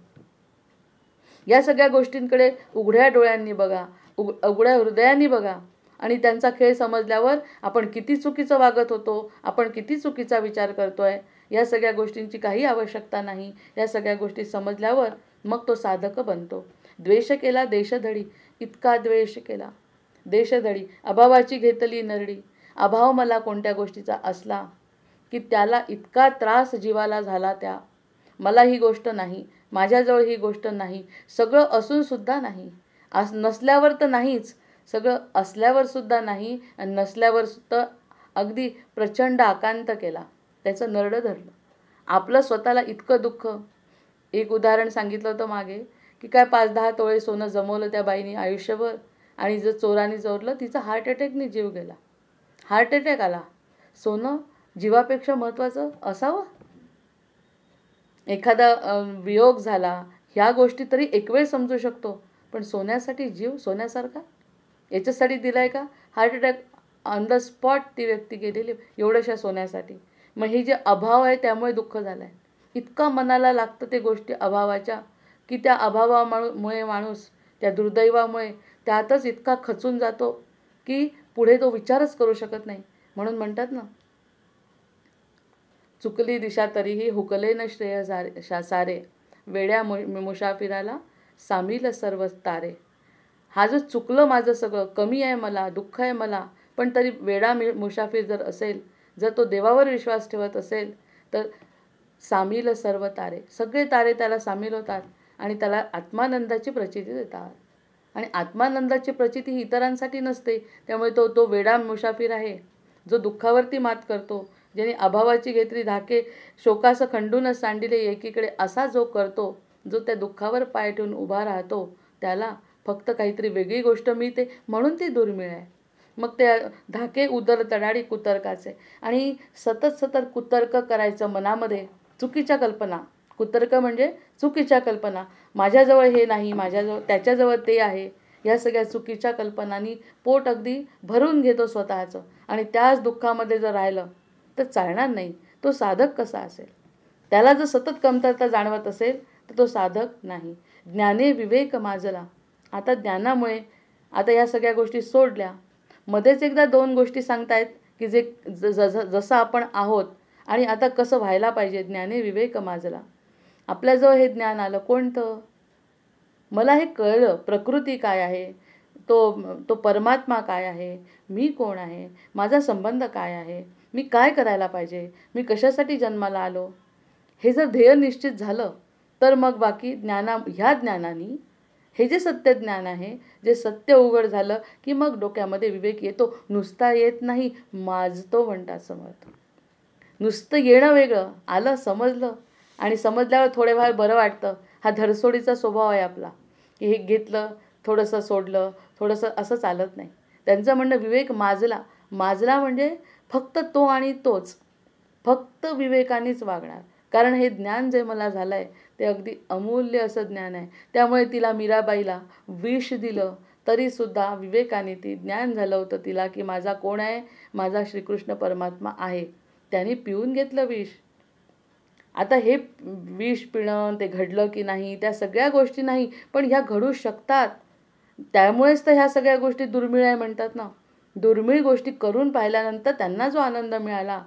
या सगळ्या गोष्टींकडे उघड्या डोळ्यांनी बघा, उघड्या हृदयाने बघा. आणि त्यांचा खेळ समजल्यावर आपण किती चुकीचं वागत होतो, आपण किती चुकीचा विचार करतोय, या सगळ्या गोष्टींची काही आवश्यकता नाही. या सगळ्या गोष्टी समजल्यावर मग तो साधक बनतो. द्वेष केला देशधडी, इतका द्वेष केला देशधडी, अभावाची घेतली नरडी. अभाव मला कोणत्या गोष्टीचा असला की त्याला इतका त्रास जीवाला झाला त्या. मला ही गोष्ट नाही, माझ्याजवळ ही गोष्ट नाही, सगळं असून सुद्धा नाही. नसल्यावर तर नाहीच, सगळं असल्यावर सुद्धा नाही, आणि नसल्यावर सुद्धा अगदी प्रचंड आकांत केला, त्याचं नरडं धरलं. आपलं स्वतःला इतकं दुःख. एक उदाहरण सांगितलं होतं मागे की काय 5-10 तोळे सोनं जमवलं त्या बाईने आयुष्यभर, आणि जर चोराने चोरलं, तिचा हार्ट अटॅकने जीव गेला. हार्ट अटॅक आला. सोनं जीवापेक्षा महत्त्वाचं असावं? एखादा वियोग झाला, ह्या गोष्टी तरी एक वेळ समजू शकतो, पण सोन्यासाठी जीव सोन्यासारखा याच्यासाठी दिलाय का? Heart attack on the spot ती व्यक्ती गेलेली एवढ्याशा सोन्यासाठी. मग ही जे अभाव आहे त्यामुळे दुःख झालं आहे. इतका मनाला लागतं ते गोष्टी अभावाच्या, की त्या अभावामुळे माणूस त्या दुर्दैवामुळे त्यातच इतका खचून जातो की पुढे तो विचारच करू शकत नाही. म्हणून म्हणतात ना, चुकली दिशा तरीही हुकले न श्रेय सारे, वेड्या मुसाफिराला सामील सर्व तारे. हा जो चुकलं माझं सगळं, कमी आहे मला, दुःख आहे मला, पण तरी वेडा मुसाफिर जर असेल, जर तो देवावर विश्वास ठेवत असेल, तर सामील सर्व तारे, सगळे तारे त्याला सामील होतात आणि त्याला आत्मानंदाची प्रचिती देतात. आणि आत्मानंदाची प्रचिती ही इतरांसाठी नसते. त्यामुळे तो वेडा मुसाफिर आहे, जो दुःखावरती मात करतो, ज्याने अभावाची घेतली धाके शोकास खंडूनच सांडिले एकीकडे, असा जो करतो, जो त्या दुःखावर पाय ठेवून उभा राहतो, त्याला फक्त काहीतरी वेगळी गोष्ट मिळते म्हणून ती दुर्मिळ आहे. मग ते धाके उदर तडाडी कुतर्काचे, आणि सतत कुतर्क करायचं मनामध्ये, चुकीच्या कल्पना. कुतर्क म्हणजे चुकीच्या कल्पना. माझ्याजवळ हे नाही, माझ्याजवळ त्याच्याजवळ ते आहे, या सगळ्या चुकीच्या कल्पनांनी पोट अगदी भरून घेतो स्वतःचं, आणि त्याच दुःखामध्ये जर राहिलं तर चालणार नाही. तो साधक कसा असेल? त्याला जर सतत कमतरता जाणवत असेल तर तो साधक नाही. ज्ञाने विवेक माजला. आता ज्ञानामुळे आता या सगळ्या गोष्टी सोडल्या. मध्येच एकदा 2 गोष्टी सांगतायत की जे जसं आपण आहोत आणि आता कसं व्हायला पाहिजे. ज्ञाने विवेक माजला. आपल्याजवळ हे ज्ञान आलं कोणतं? मला हे कळलं, प्रकृती काय आहे, तो परमात्मा काय आहे, मी कोण आहे, माझा संबंध काय आहे, मी काय करायला पाहिजे, मी कशासाठी जन्माला आलो, हे जर ध्येय निश्चित झालं तर मग बाकी ह्या ज्ञानाने, हे जे सत्य ज्ञान आहे, जे सत्य उघड झालं की मग डोक्यामध्ये विवेक येतो. नुसता येत नाही, माजतो म्हणतात समर्थ. नुसतं येणं वेगळं, आलं, समजलं, आणि समजल्यावर थोडे वेळ बरं वाटतं. हा धरसोडीचा स्वभाव आहे आपला, की हे घेतलं, थोडंसं सोडलं, थोडंसं, असं चालत नाही. त्यांचं म्हणणं विवेक माजला. माजला म्हणजे फक्त तो आणि तोच, फक्त विवेकानेच वागणार. कारण हे ज्ञान जे मला झालं आहे ते अगदी अमूल्य असं ज्ञान आहे. त्यामुळे तिला मीराबाईला विष दिलं तरीसुद्धा विवेकाने ती ज्ञान झालं होतं तिला, की माझा कोण आहे, माझा श्रीकृष्ण परमात्मा आहे. त्याने पिऊन घेतलं विष. आता हे विष पिणं ते घडलं की नाही, त्या सगळ्या गोष्टी नाही, पण ह्या घडू शकतात. त्यामुळेच तर ह्या सगळ्या गोष्टी दुर्मिळ आहे म्हणतात ना. दुर्मिळ गोष्टी करून पाहिल्यानंतर त्यांना जो आनंद मिळाला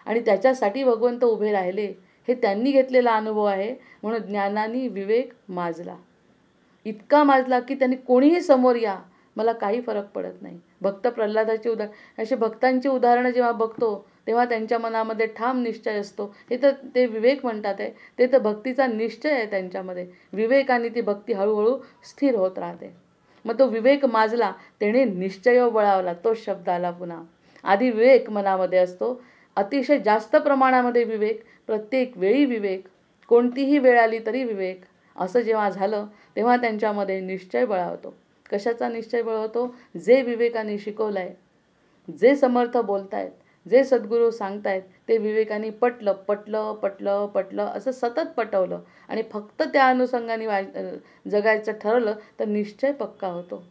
आणि त्याच्यासाठी भगवंत उभे राहिले, हे त्यांनी घेतलेला अनुभव आहे. म्हणून ज्ञानाने विवेक माजला. इतका माजला की त्यांनी कोणीही समोर या, मला काही फरक पडत नाही. भक्त प्रल्हादाची अशी भक्तांची उदाहरणं जेव्हा बघतो तेव्हा त्यांच्या मनामध्ये ठाम निश्चय असतो. हे तर ते विवेक म्हणतात आहे, ते तर भक्तीचा निश्चय आहे त्यांच्यामध्ये. विवेकाने ती भक्ती हळूहळू स्थिर होत राहते. मग तो विवेक माजला, त्याने निश्चय बळावला, तो शब्द आला पुन्हा. आधी विवेक मनामध्ये असतो, अतिशय जास्त प्रमाणामध्ये विवेक, प्रत्येक वेळी विवेक, कोणतीही वेळ आली तरी विवेक, असं जेव्हा झालं तेव्हा त्यांच्यामध्ये निश्चय बळावतो. कशाचा निश्चय बळवतो? जे विवेकाने शिकवलं आहे, जे समर्थ बोलतायत, जे सद्गुरू सांगतायत, ते विवेकाने पटलं असं सतत पटवलं आणि फक्त त्या अनुषंगाने जगायचं ठरवलं तर निश्चय पक्का होतो.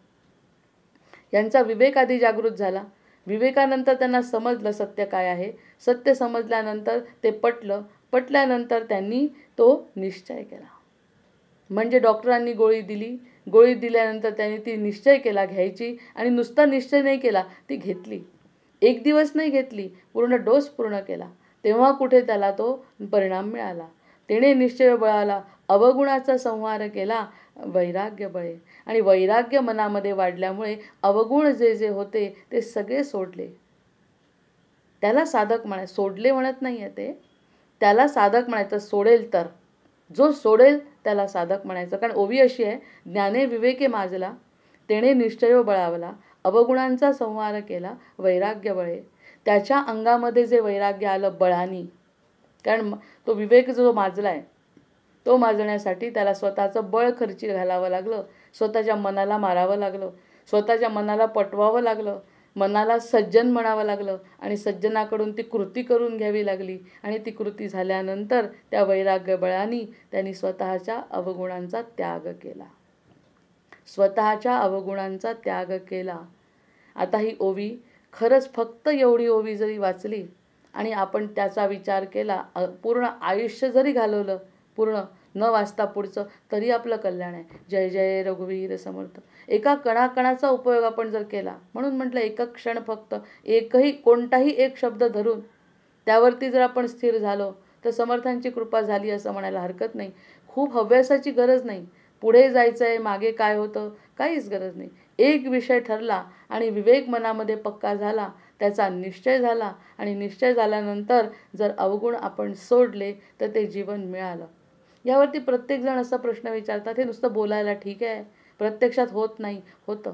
यांचा विवेक आधी जागृत झाला. विवेकानंतर त्यांना समजलं सत्य काय आहे. सत्य समजल्यानंतर ते पटल्यानंतर त्यांनी तो निश्चय केला. म्हणजे डॉक्टरांनी गोळी दिली, गोळी दिल्यानंतर त्यांनी ती निश्चय केला घ्यायची, आणि नुसता निश्चय नाही केला, ती घेतली. 1 दिवस नाही घेतली, पूर्ण डोस पूर्ण केला. तेव्हा कुठे त्याला तो परिणाम मिळाला. तेणे निश्चय बळाला अवगुणाचा संहार केला वैराग्य बळे. आणि वैराग्य मनामध्ये वाढल्यामुळे अवगुण जे होते ते सगळे सोडले. त्याला साधक म्हणायचं, सोडले म्हणत नाही आहे ते, त्याला साधक म्हणायचं. सोडेल तर, जो सोडेल त्याला साधक म्हणायचं. कारण ओवी अशी आहे, ज्ञाने विवेके माजला, तेणे निश्चयो बळावला, अवगुणांचा संहार केला वैराग्य बळे. त्याच्या अंगामध्ये जे वैराग्य आलं बळानी, कारण तो विवेक जो माजला आहे तो माजण्यासाठी त्याला स्वतःचं बळ खर्ची घालावं लागलं, स्वतःच्या मनाला मारावं लागलं, स्वतःच्या मनाला पटवावं लागलं, मनाला सज्जन म्हणावं लागलं, आणि सज्जनाकडून ती कृती करून घ्यावी लागली. आणि ती कृती झाल्यानंतर त्या वैराग्य बळाने त्यांनी स्वतःच्या अवगुणांचा त्याग केला. स्वतःच्या अवगुणांचा त्याग केला. आता ही ओवी खरंच फक्त एवढी ओवी जरी वाचली आणि आपण त्याचा विचार केला, पूर्ण आयुष्य जरी घालवलं, पूर्ण न वाचता पुढचं, तरी आपलं कल्याण आहे. जय जय रघुवीर समर्थ. एका कणाकणाचा उपयोग आपण जर केला, म्हणून म्हटलं एक क्षण फक्त कोणताही एक शब्द धरून त्यावरती जर आपण स्थिर झालो तर समर्थांची कृपा झाली असं म्हणायला हरकत नाही. खूप हव्यासाची गरज नाही, पुढे जायचं आहे, मागे काय होतं काहीच गरज नाही. एक विषय ठरला आणि विवेक मनामध्ये पक्का झाला, त्याचा निश्चय झाला, आणि निश्चय झाल्यानंतर जर अवगुण आपण सोडले तर ते जीवन मिळालं. यावरती प्रत्येकजण असा प्रश्न विचारतात, हे नुसतं बोलायला ठीक आहे, प्रत्यक्षात होत नाही. होतं.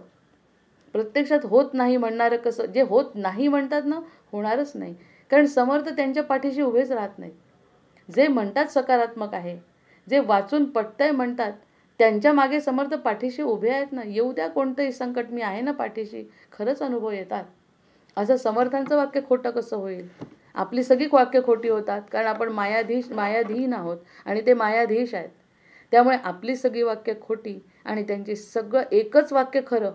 प्रत्यक्षात होत नाही म्हणणारं कसं? जे होत नाही म्हणतात ना, होणारच नाही. कारण समर्थ त्यांच्या पाठीशी उभेच राहत नाहीत. जे म्हणतात सकारात्मक आहे, जे वाचून पटतंय म्हणतात, त्यांच्या मागे समर्थ पाठीशी उभे आहेत ना. येऊ द्या कोणतंही संकट, मी आहे ना पाठीशी. खरंच अनुभव येतात. असं समर्थांचं वाक्य खोटं कसं होईल? आपली सगळी वाक्य खोटी होतात, कारण आपण मायाधीन आहोत आणि ते मायाधीश आहेत. त्यामुळे आपली सगळी वाक्य खोटी आणि त्यांची सगळं एकच वाक्य खरं.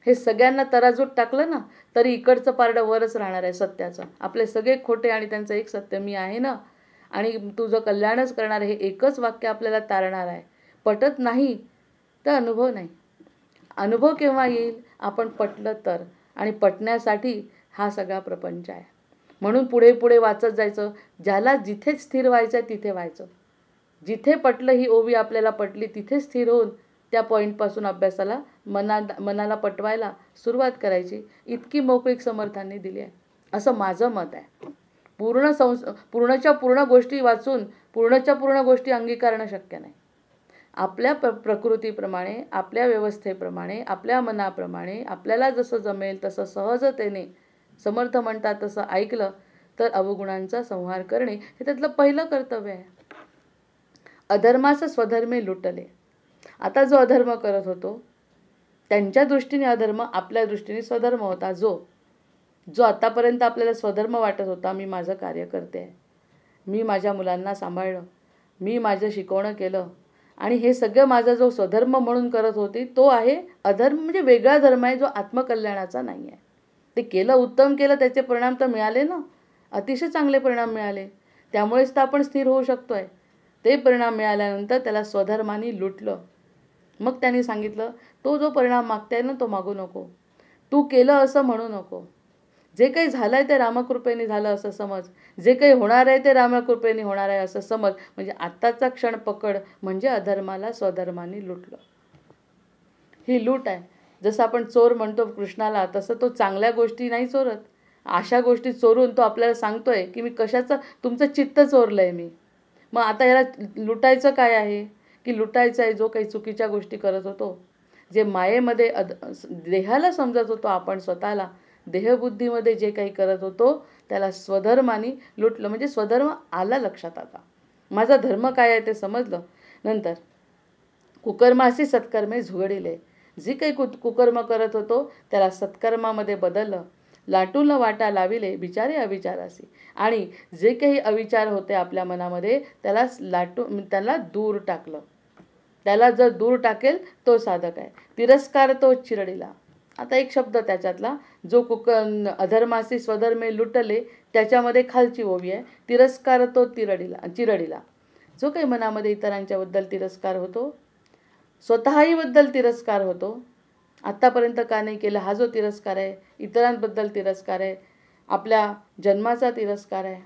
हे सगळ्यांना तराजूत टाकलं ना तरी इकडचं पारडं वरच राहणार आहे सत्याचं. आपले सगळे खोटे आणि त्यांचं एक सत्य, मी आहे ना आणि तुझं कल्याणच करणार, हे एकच वाक्य आपल्याला तारणार आहे. पटत नाही तर अनुभव नाही. अनुभव केव्हा येईल? आपण पटलं तर. आणि पटण्यासाठी हा सगळा प्रपंच आहे. म्हणून पुढे पुढे वाचत जायचं. ज्याला जिथे स्थिर व्हायचं आहे तिथे व्हायचं. जिथे पटलं, ही ओवी आपल्याला पटली, तिथे स्थिर होऊन त्या पॉईंटपासून अभ्यासाला मनाला पटवायला सुरुवात करायची. इतकी मोकळीक समर्थांनी दिली आहे असं माझं मत आहे. पूर्णच्या पूर्ण गोष्टी वाचून पूर्णच्या पूर्ण गोष्टी अंगीकारणं शक्य नाही. आपल्या प्रकृतीप्रमाणे, आपल्या व्यवस्थेप्रमाणे, आपल्या मनाप्रमाणे आपल्याला जसं जमेल तसं सहजतेने समर्थ म्हणतात तसं ऐकलं तर अवगुणांचा संहार करणे हे त्यातलं पहिलं कर्तव्य आहे. अधर्मास स्वधर्मे लुटले. आता जो अधर्म करत होतो त्यांच्या दृष्टीने अधर्म, आपल्या दृष्टीने स्वधर्म होता. जो आतापर्यंत आपल्याला स्वधर्म वाटत होता, मी माझं कार्य करते, मी माझ्या मुलांना सांभाळलं, मी माझं शिकवणं केलं, आणि हे सगळं माझा जो स्वधर्म म्हणून करत होती तो आहे अधर्म. म्हणजे वेगळा धर्म आहे जो आत्मकल्याणाचा नाही आहे. ते केलं, उत्तम केलं, त्याचे परिणाम तर मिळाले ना, अतिशय चांगले परिणाम मिळाले. त्यामुळेच तर आपण स्थिर होऊ शकतोय. ते परिणाम मिळाल्यानंतर त्याला स्वधर्माने लुटलं. मग त्यांनी सांगितलं, तो जो परिणाम मागताय ना तो मागू नको, तू केलं असं म्हणू नको. जे काही झालं आहे ते रामकृपेने झालं असं समज, जे काही होणार आहे ते रामकृपेने होणार आहे असं समज. म्हणजे आत्ताचा क्षण पकड, म्हणजे अधर्माला स्वधर्माने लुटलं. ही लूट आहे. जसं आपण चोर म्हणतो कृष्णाला, तसं तो चांगल्या गोष्टी नाही चोरत. अशा गोष्टी चोरून तो आपल्याला सांगतोय की मी कशाचं, तुमचं चित्त चोरलंय मी. मग आता याला लुटायचं काय आहे? की लुटायचं आहे जो काही चुकीच्या गोष्टी करत होतो, जे मायेमध्ये देहाला समजत होतो आपण स्वतःला, देहबुद्धीमध्ये जे काही करत होतो त्याला स्वधर्माने लुटलं. म्हणजे स्वधर्म आला लक्षात. आता माझा धर्म काय आहे ते समजलं. नंतर कुकर्मासी सत्कर्मे झुगडिले. जे काही कुकर्म करत होतो त्याला सत्कर्मामध्ये बदललं. लाटून वाटा लाविले बिचारे अविचारासी. आणि जे काही अविचार होते आपल्या मनामध्ये त्याला दूर टाकलं. त्याला जर दूर टाकेल तो साधक आहे. तिरस्कार तो चिरडिला. आता एक शब्द त्याच्यातला, जो अधर्मासी स्वधर्मे लुटले, त्याच्यामध्ये खालची ओवी आहे, तिरस्कार तो चिरडीला. जो काही मनामध्ये इतरांच्याबद्दल तिरस्कार होतो, स्वतःही बद्दल तिरस्कार होतो, आत्तापर्यंत का नाही केलं, हा जो तिरस्कार आहे, इतरांबद्दल तिरस्कार आहे, आपल्या जन्माचा तिरस्कार आहे,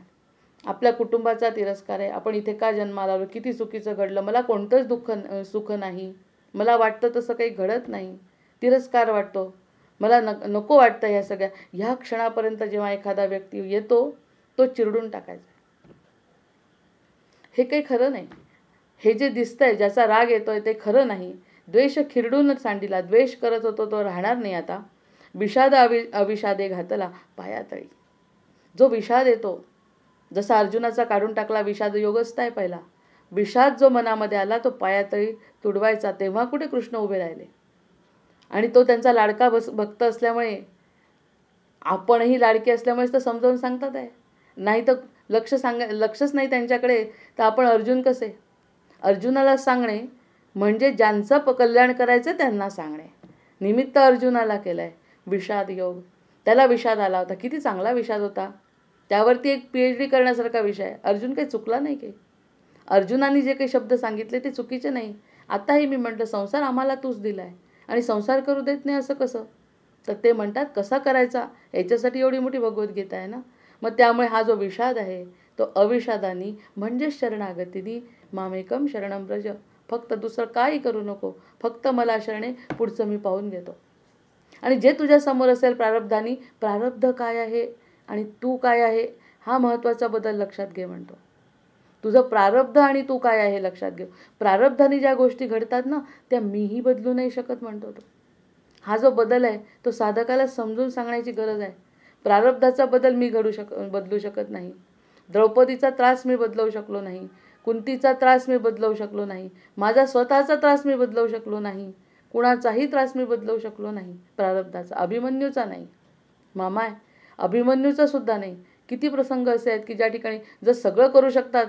आपल्या कुटुंबाचा तिरस्कार आहे, आपण इथे का जन्माला आलो, किती चुकीचं घडलं, मला कोणतंच सुख नाही, मला वाटतं तसं काही घडत नाही, तिरस्कार वाटतो, मला नको वाटतं ह्या सगळ्या, ह्या क्षणापर्यंत जेव्हा एखादा व्यक्ती येतो, तो चिरडून टाकायचा. हे काही खरं नाही. हे जे दिसतंय, ज्याचा राग येतोय, ते खरं नाही. द्वेष खिरडून सांडिला, द्वेष करत होतो तो राहणार नाही आता. विषाद अविषादे घातला पायातळी. जो विषाद येतो, जसा अर्जुनाचा काढून टाकला विषाद योगच आहे पहिला, विषाद जो मनामध्ये आला तो पायातळी तुडवायचा. तेव्हा कुठे कृष्ण उभे राहिले. आणि तो त्यांचा लाडका भक्त असल्यामुळे, आपणही लाडके असल्यामुळेच तर समजावून सांगतात आहे. नाही तर लक्षच नाही त्यांच्याकडे, तर आपण अर्जुन कसे. अर्जुनाला सांगणे म्हणजे ज्यांचं कल्याण करायचं त्यांना सांगणे. निमित्त अर्जुनाला केलं आहे विषाद योग. त्याला विषाद आला होता, किती चांगला विषाद होता, त्यावरती एक PhD करण्यासारखा विषय आहे. अर्जुन काही चुकला नाही की. अर्जुनाने जे काही शब्द सांगितले ते चुकीचे नाही. आताही मी म्हटलं, संसार आम्हाला तूच दिला आहे आणि संसार करू देत नाही असं कसं. तर ते म्हणतात कसा करायचा, याच्यासाठी एवढी मोठी भगवद्गीता आहे ना. मग त्यामुळे हा जो विषाद आहे तो अविषादानी म्हणजेच शरणागतीनी मामेकम शरणम व्रज. फक्त दुसरं काही करू नको, फक्त मला शरणे, पुढचं मी पाहून घेतो. आणि जे तुझ्या समोर असेल प्रारब्धानी, प्रारब्ध काय आहे आणि तू काय आहे, हा महत्त्वाचा बदल लक्षात घे म्हणतो. तुझं प्रारब्ध आणि तू काय आहे लक्षात घे. प्रारब्धाने ज्या गोष्टी घडतात ना, त्या मीही बदलू नाही शकत म्हणतो तो. हा जो बदल आहे तो साधकाला समजून सांगण्याची गरज आहे. प्रारब्धाचा बदल मी बदलू शकत नाही. द्रौपदीचा त्रास मी बदलवू शकलो नाही, कुंतीचा त्रास मी बदलवू शकलो नाही, माझा स्वतःचा त्रास मी बदलवू शकलो नाही, कुणाचाही त्रास मी बदलवू शकलो नाही. प्रारब्धाचा, अभिमन्यूचा नाही. मामा अभिमन्यूचा सुद्धा नाही. किती प्रसंग असे आहेत की ज्या ठिकाणी जर सगळं करू शकतात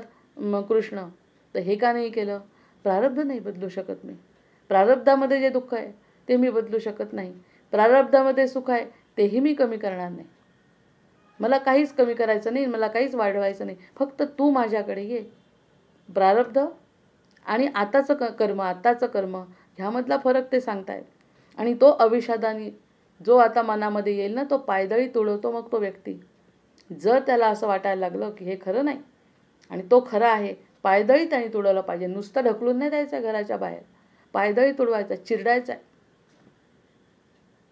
कृष्ण, तर हे का नाही केलं. प्रारब्ध नाही बदलू शकत मी. प्रारब्धामध्ये जे दुःख आहे ते मी बदलू शकत नाही. प्रारब्धामध्ये सुख आहे तेही मी कमी करणार नाही. मला काहीच कमी करायचं नाही, मला काहीच वाढवायचं नाही, फक्त तू माझ्याकडे ये. प्रारब्ध आणि आताचं कर्म ह्यामधला फरक ते सांगतायत. आणि तो अविषादानी जो आता मनामध्ये येईल ना, तो पायदळी तुडवतो मग तो व्यक्ती. जर त्याला असं वाटायला लागलं की हे खरं नाही आणि तो खरा आहे, पायदळी त्याने तुडवलं पाहिजे. नुसतं ढकलून नाही द्यायचं घराच्या बाहेर, पायदळी तुडवायचा, चिरडायचा आहे.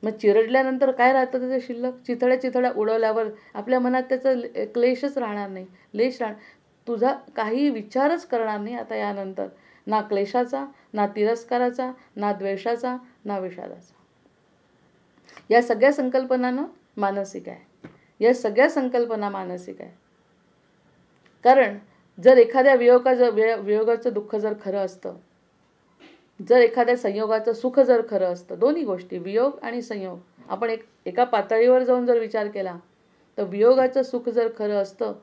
मग चिरडल्यानंतर काय राहतं त्याचं शिल्लक. चिथड्या उडवल्यावर आपल्या मनात त्याचं क्लेशच राहणार नाही, लेश राहणार. तुझा काही विचारच करणार नाही आता यानंतर, ना क्लेशाचा, ना तिरस्काराचा, ना द्वेषाचा, ना विषादाचा. या सगळ्या संकल्पनांना मानसिक आहे. या सगळ्या संकल्पना मानसिक आहे. कारण जर एखाद्या वियोगाचं दुःख जर खरं असतं, जर एखाद्या संयोगाचं सुख जर खरं असतं, दोन्ही गोष्टी वियोग आणि संयोग, आपण एका पातळीवर जाऊन जर विचार केला तर वियोगाचं सुख जर खरं असतं,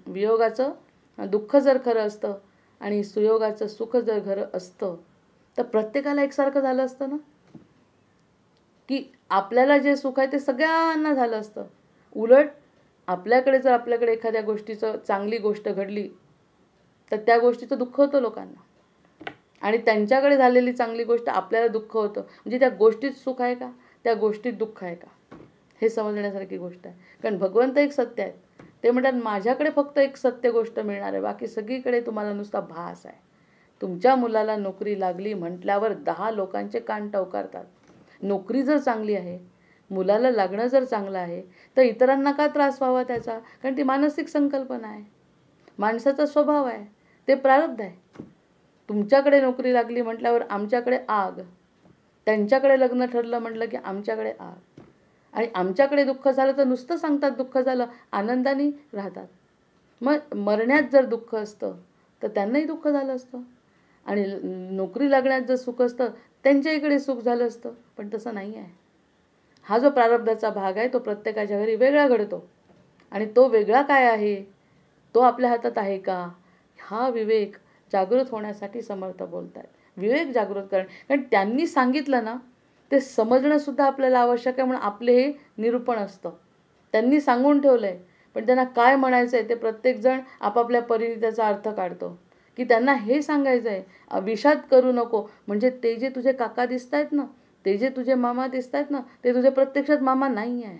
वियोगाचं दुःख जर खरं असतं आणि सुयोगाचं सुख जर खरं असतं, तर प्रत्येकाला एकसारखं झालं असतं ना. की आपल्याला जे सुख आहे ते सगळ्यांना झालं असतं. उलट आपल्याकडे एखाद्या गोष्टीचं चांगली गोष्ट घडली तर त्या गोष्टीचं दुःख होतं लोकांना, आणि त्यांच्याकडे झालेली चांगली गोष्ट आपल्याला दुःख होतं. म्हणजे त्या गोष्टीत सुख आहे का, त्या गोष्टीत दुःख आहे का, हे समजण्यासारखी गोष्ट आहे. कारण भगवंत एक सत्य आहे. ते म्हणतात माझ्याकडे फक्त एक सत्य गोष्ट मिळणार आहे, बाकी सगळीकडे तुम्हाला नुसता भास आहे. तुमच्या मुलाला नोकरी लागली म्हटल्यावर 10 लोकांचे कान टवकारतात. नोकरी जर चांगली आहे, मुलाला लागणं जर चांगलं आहे, तर इतरांना का त्रास व्हावा त्याचा. कारण ती मानसिक संकल्पना आहे, माणसाचा स्वभाव आहे, ते प्रारब्ध आहे. तुमच्याकडे नोकरी लागली म्हटल्यावर आमच्याकडे आग, त्यांच्याकडे लग्न ठरलं म्हटलं की आमच्याकडे आग, आणि आमच्याकडे दुःख झालं तर नुसतं सांगतात दुःख झालं, आनंदाने राहतात. मग मरण्यात जर दुःख असतं तर त्यांनाही दुःख झालं असतं, आणि नोकरी लागण्यात जर सुख असतं त्यांच्या इकडे सुख झालं असतं. पण तसं नाही आहे. हा जो प्रारब्धाचा भाग आहे तो प्रत्येकाच्या घरी वेगळा घडतो, आणि तो वेगळा काय आहे, तो आपल्या हातात आहे का, हा विवेक जागृत होण्यासाठी समर्थ बोलत आहेत. विवेक जागृत कारण त्यांनी सांगितलं ना, ते समजणंसुद्धा आपल्याला आवश्यक आहे. म्हणून आपले हे निरूपण असतं. त्यांनी सांगून ठेवलं आहे, पण त्यांना काय म्हणायचं आहे ते प्रत्येकजण आपापल्या परीने त्याचा अर्थ काढतो. की त्यांना हे सांगायचं आहे, विषाद करू नको. म्हणजे ते जे तुझे काका दिसत आहेत ना, ते जे तुझे मामा दिसत आहेत ना, ते तुझे प्रत्यक्षात मामा नाही आहे.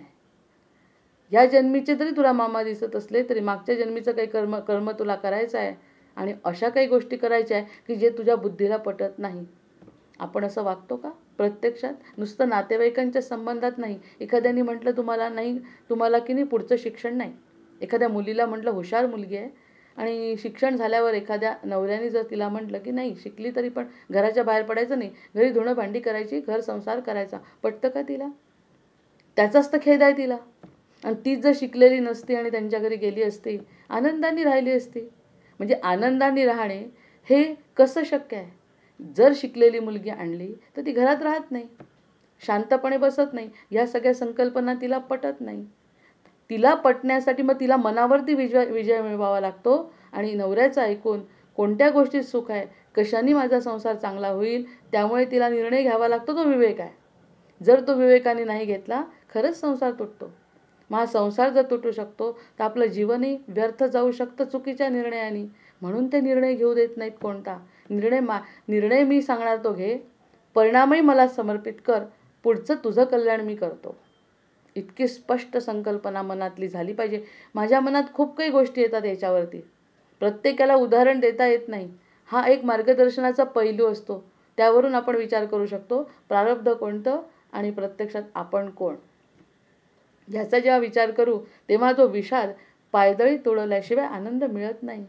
या जन्मीचे जरी तुला मामा दिसत असले तरी मागच्या जन्मीचं काही कर्म तुला करायचं आहे. आणि अशा काही गोष्टी करायच्या आहे की जे तुझ्या बुद्धीला पटत नाही. आपण असं वागतो का प्रत्यक्षात? नुसतं नातेवाईकांच्या संबंधात नाही. एखाद्याने म्हटलं तुम्हाला की नाही पुढचं शिक्षण नाही. एखाद्या मुलीला म्हटलं हुशार मुलगी आहे आणि शिक्षण झाल्यावर एखाद्या नवऱ्याने जर तिला म्हटलं की नाही शिकली तरी पण घराच्या बाहेर पडायचं नाही, घरी धुणं भांडी करायची, घर संसार करायचा, पटतं का तिला? त्याचाच तर खेद आहे तिला. आणि तीच जर शिकलेली नसती आणि त्यांच्या घरी गेली असती, आनंदाने राहिली असती. म्हणजे आनंदाने राहणे हे कसं शक्य आहे? जर शिकलेली मुलगी आणली तर ती घरात राहत नाही, शांतपणे बसत नाही. या सगळ्या संकल्पना तिला पटत नाही. तिला पटण्यासाठी मग तिला मनावरती विजय मिळवावा लागतो. आणि नवऱ्याचं ऐकून कोणत्या गोष्टीत सुख आहे, कशाने माझा संसार चांगला होईल, त्यामुळे तिला निर्णय घ्यावा लागतो. तो विवेक आहे. जर तो विवेकाने नाही घेतला, खरंच संसार तुटतो. मग हा संसार जर तुटू शकतो तर आपलं जीवनही व्यर्थ जाऊ शकतं चुकीच्या निर्णयाने. म्हणून ते निर्णय घेऊ देत नाहीत. कोणता निर्णय मी सांगणार तो घे, परिणामही मला समर्पित कर, पुढचं तुझं कल्याण मी करतो. इतकी स्पष्ट संकल्पना मनातली झाली पाहिजे. माझ्या मनात खूप काही गोष्टी येतात याच्यावरती, प्रत्येकाला उदाहरण देता येत नाही. हा एक मार्गदर्शनाचा पैलू असतो. त्यावरून आपण विचार करू शकतो प्रारब्ध कोणतं आणि प्रत्यक्षात आपण कोण. ह्याचा जेव्हा विचार करू तेव्हा तो विषाद पायदळी तोडवल्याशिवाय आनंद मिळत नाही.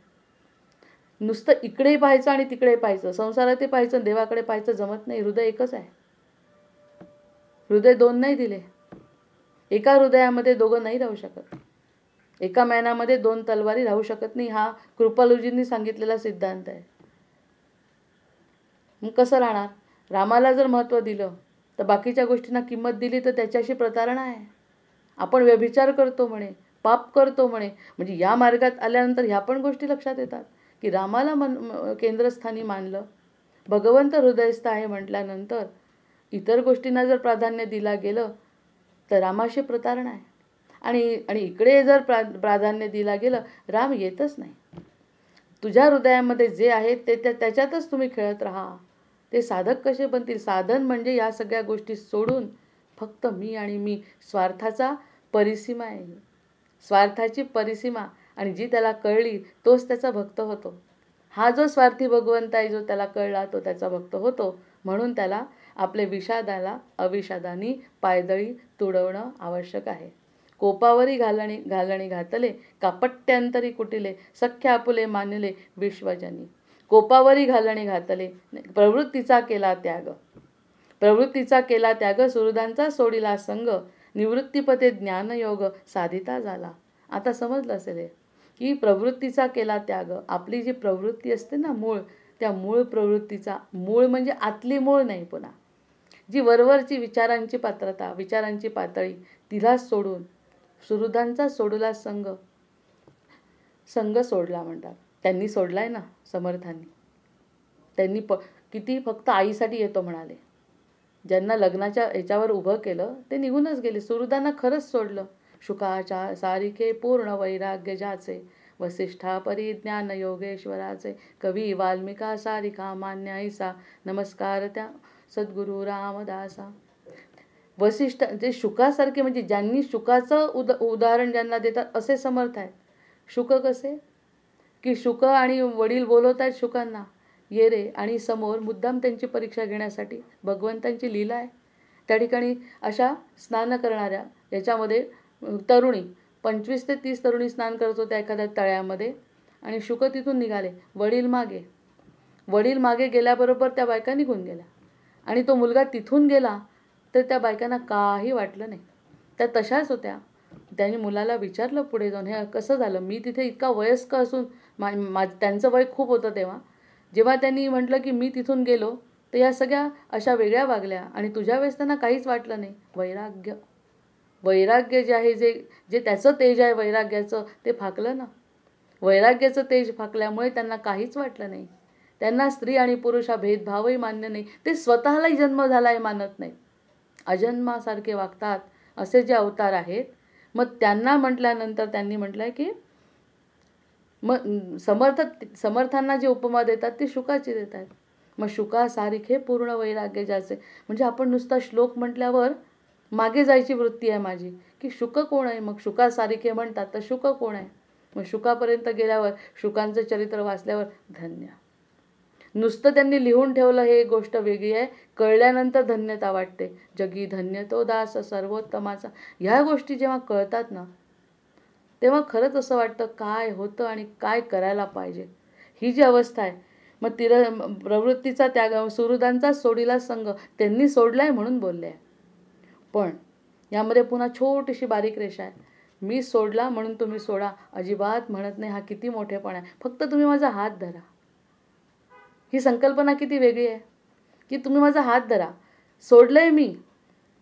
नुसतं इकडेही पाहायचं आणि तिकडे पाहायचं, संसारातही पाहायचं, देवाकडे पाहायचं जमत नाही. हृदय एकच आहे. हृदय दोन नाही दिले. एका हृदयामध्ये दोघं नाही राहू शकत. एका मैनामध्ये दोन तलवारी राहू शकत नाही. हा कृपालूजींनी सांगितलेला सिद्धांत आहे. मग कसं राहणार? रामाला जर महत्त्व दिलं तर बाकीच्या गोष्टींना किंमत दिली तर त्याच्याशी प्रतारणा आहे. आपण व्यभिचार करतो म्हणे, पाप करतो म्हणे. म्हणजे या मार्गात आल्यानंतर ह्या पण गोष्टी लक्षात येतात की रामाला केंद्रस्थानी मानलं, भगवंत हृदयस्थ आहे म्हटल्यानंतर इतर गोष्टींना जर प्राधान्य दिला गेलं तर रामाशी प्रतारणा आहे. आणि इकडे जर प्राधान्य दिला गेलं, राम येतच नाही. तुझ्या हृदयामध्ये जे आहे ते त्याच्यातच तुम्ही खेळत राहा. ते साधक कसे बनतील? साधन म्हणजे या सगळ्या गोष्टी सोडून फक्त मी आणि मी. स्वार्थाचा परिसीमा आहे. स्वार्थाची परिसीमा. आणि जी त्याला कळली तोच त्याचा भक्त होतो. हा जो स्वार्थी भगवंत आहे, जो त्याला कळला तो त्याचा भक्त होतो. म्हणून त्याला आपले विषादाला अविषादानी पायदळी तुडवणं आवश्यक आहे. कोपावरी घालणी घातले, कापट्यांतरी कुटिले, सख्य आपुले मानले विश्वजनी. कोपावरी घालणी घातले, प्रवृत्तीचा केला त्याग. प्रवृत्तीचा केला त्याग, सुहृदांचा सोडिला संग, निवृत्तीपते ज्ञानयोग साधिता झाला. आता समजलं असेल हे की प्रवृत्तीचा केला त्याग. आपली जी प्रवृत्ती असते ना मूळ, त्या मूळ प्रवृत्तीचा, मूळ म्हणजे आतली मूळ नाही, पुन्हा जी वरवरची विचारांची पात्रता, विचारांची पातळी, तिला सोडून सुहृदांचा सोडला संग. संग सोडला म्हणतात. त्यांनी सोडलाय ना समर्थांनी. त्यांनी किती फक्त आईसाठी येतो म्हणाले. ज्यांना लग्नाच्या याच्यावर उभं केलं ते निघूनच गेले. सुहृदांना खरंच सोडलं. शुकाच्या सारिखे पूर्ण वैराग्य ज्याचे, वसिष्ठा परिज्ञान योगेश्वराचे, कवी वाल्मिका सारिका मान्य ऐसा, नमस्कार त्या सद्गुरु रामदासा. वसिष्ठ जे शुकासारखे, म्हणजे ज्यांनी शुकाचं उदाहरण ज्यांना देतात असे समर्थ आहेत. शुक कसे की शुक आणि वडील बोलवत आहेत शुकांना, ये रे, आणि समोर मुद्दाम त्यांची परीक्षा घेण्यासाठी. भगवंतांची लीला आहे. त्या ठिकाणी अशा स्नान करणाऱ्या याच्यामध्ये तरुणी 25 ते 30 तरुणी स्नान करत होत्या एखाद्या तळ्यामध्ये. आणि शुक तिथून निघाले, वडील मागे गेल्याबरोबर त्या बायका निघून गेल्या. आणि तो मुलगा तिथून गेला तर त्या बायकांना काही वाटलं नाही. त्या तशाच होत्या. त्यांनी मुलाला विचारलं पुढे जाऊन, हे कसं झालं? मी तिथे इतका वयस्क असून, त्यांचं वय खूप होतं तेव्हा. जेव्हा त्यांनी म्हटलं की मी तिथून गेलो तर या सगळ्या अशा वेगळ्या वागल्या आणि तुझ्या वेळेस त्यांना काहीच वाटलं नाही. वैराग्य जे आहे, जे त्याचं तेज आहे वैराग्याचं, ते फाकलं ना. वैराग्याचं तेज फाकल्यामुळे त्यांना काहीच वाटलं नाही. त्यांना स्त्री आणि पुरुष हा भेदभावही मान्य नाही. ते स्वतःलाही जन्म झाला आहे मानत नाही. अजन्मासारखे वागतात असे जे अवतार आहेत, मग त्यांना म्हटल्यानंतर त्यांनी म्हटलं आहे की मग समर्थांना जी उपमा देतात ती शुकाची देतात. मग शुकासारिखे पूर्ण वैराग्य ज्याचे, म्हणजे आपण नुसता श्लोक म्हटल्यावर मागे जायची वृत्ती आहे माझी की शुक कोण आहे. मग शुकासारिखे म्हणतात तर शुक कोण आहे. मग शुकापर्यंत गेल्यावर शुकांचं चरित्र वाचल्यावर धन्य. नुसतं त्यांनी लिहून ठेवलं हे एक गोष्ट वेगळी आहे, कळल्यानंतर धन्यता वाटते. जगी धन्य तो दास सर्वोत्तमाचा. ह्या गोष्टी जेव्हा कळतात ना, तेव्हा खरंच असं वाटतं काय होतं आणि काय करायला पाहिजे. ही जी अवस्था आहे, मग प्रवृत्तीचा त्याग, सुहृदांचा सोडीला संग, त्यांनी सोडलाय म्हणून बोलले आहे. पण यामध्ये पुन्हा छोटीशी बारीक रेषा आहे. मी सोडला म्हणून तुम्ही सोडा अजिबात म्हणत नाही. हा किती मोठेपणा आहे. फक्त तुम्ही माझा हात धरा. ही संकल्पना किती वेगळी आहे की तुम्ही माझा हात धरा. सोडलंय मी,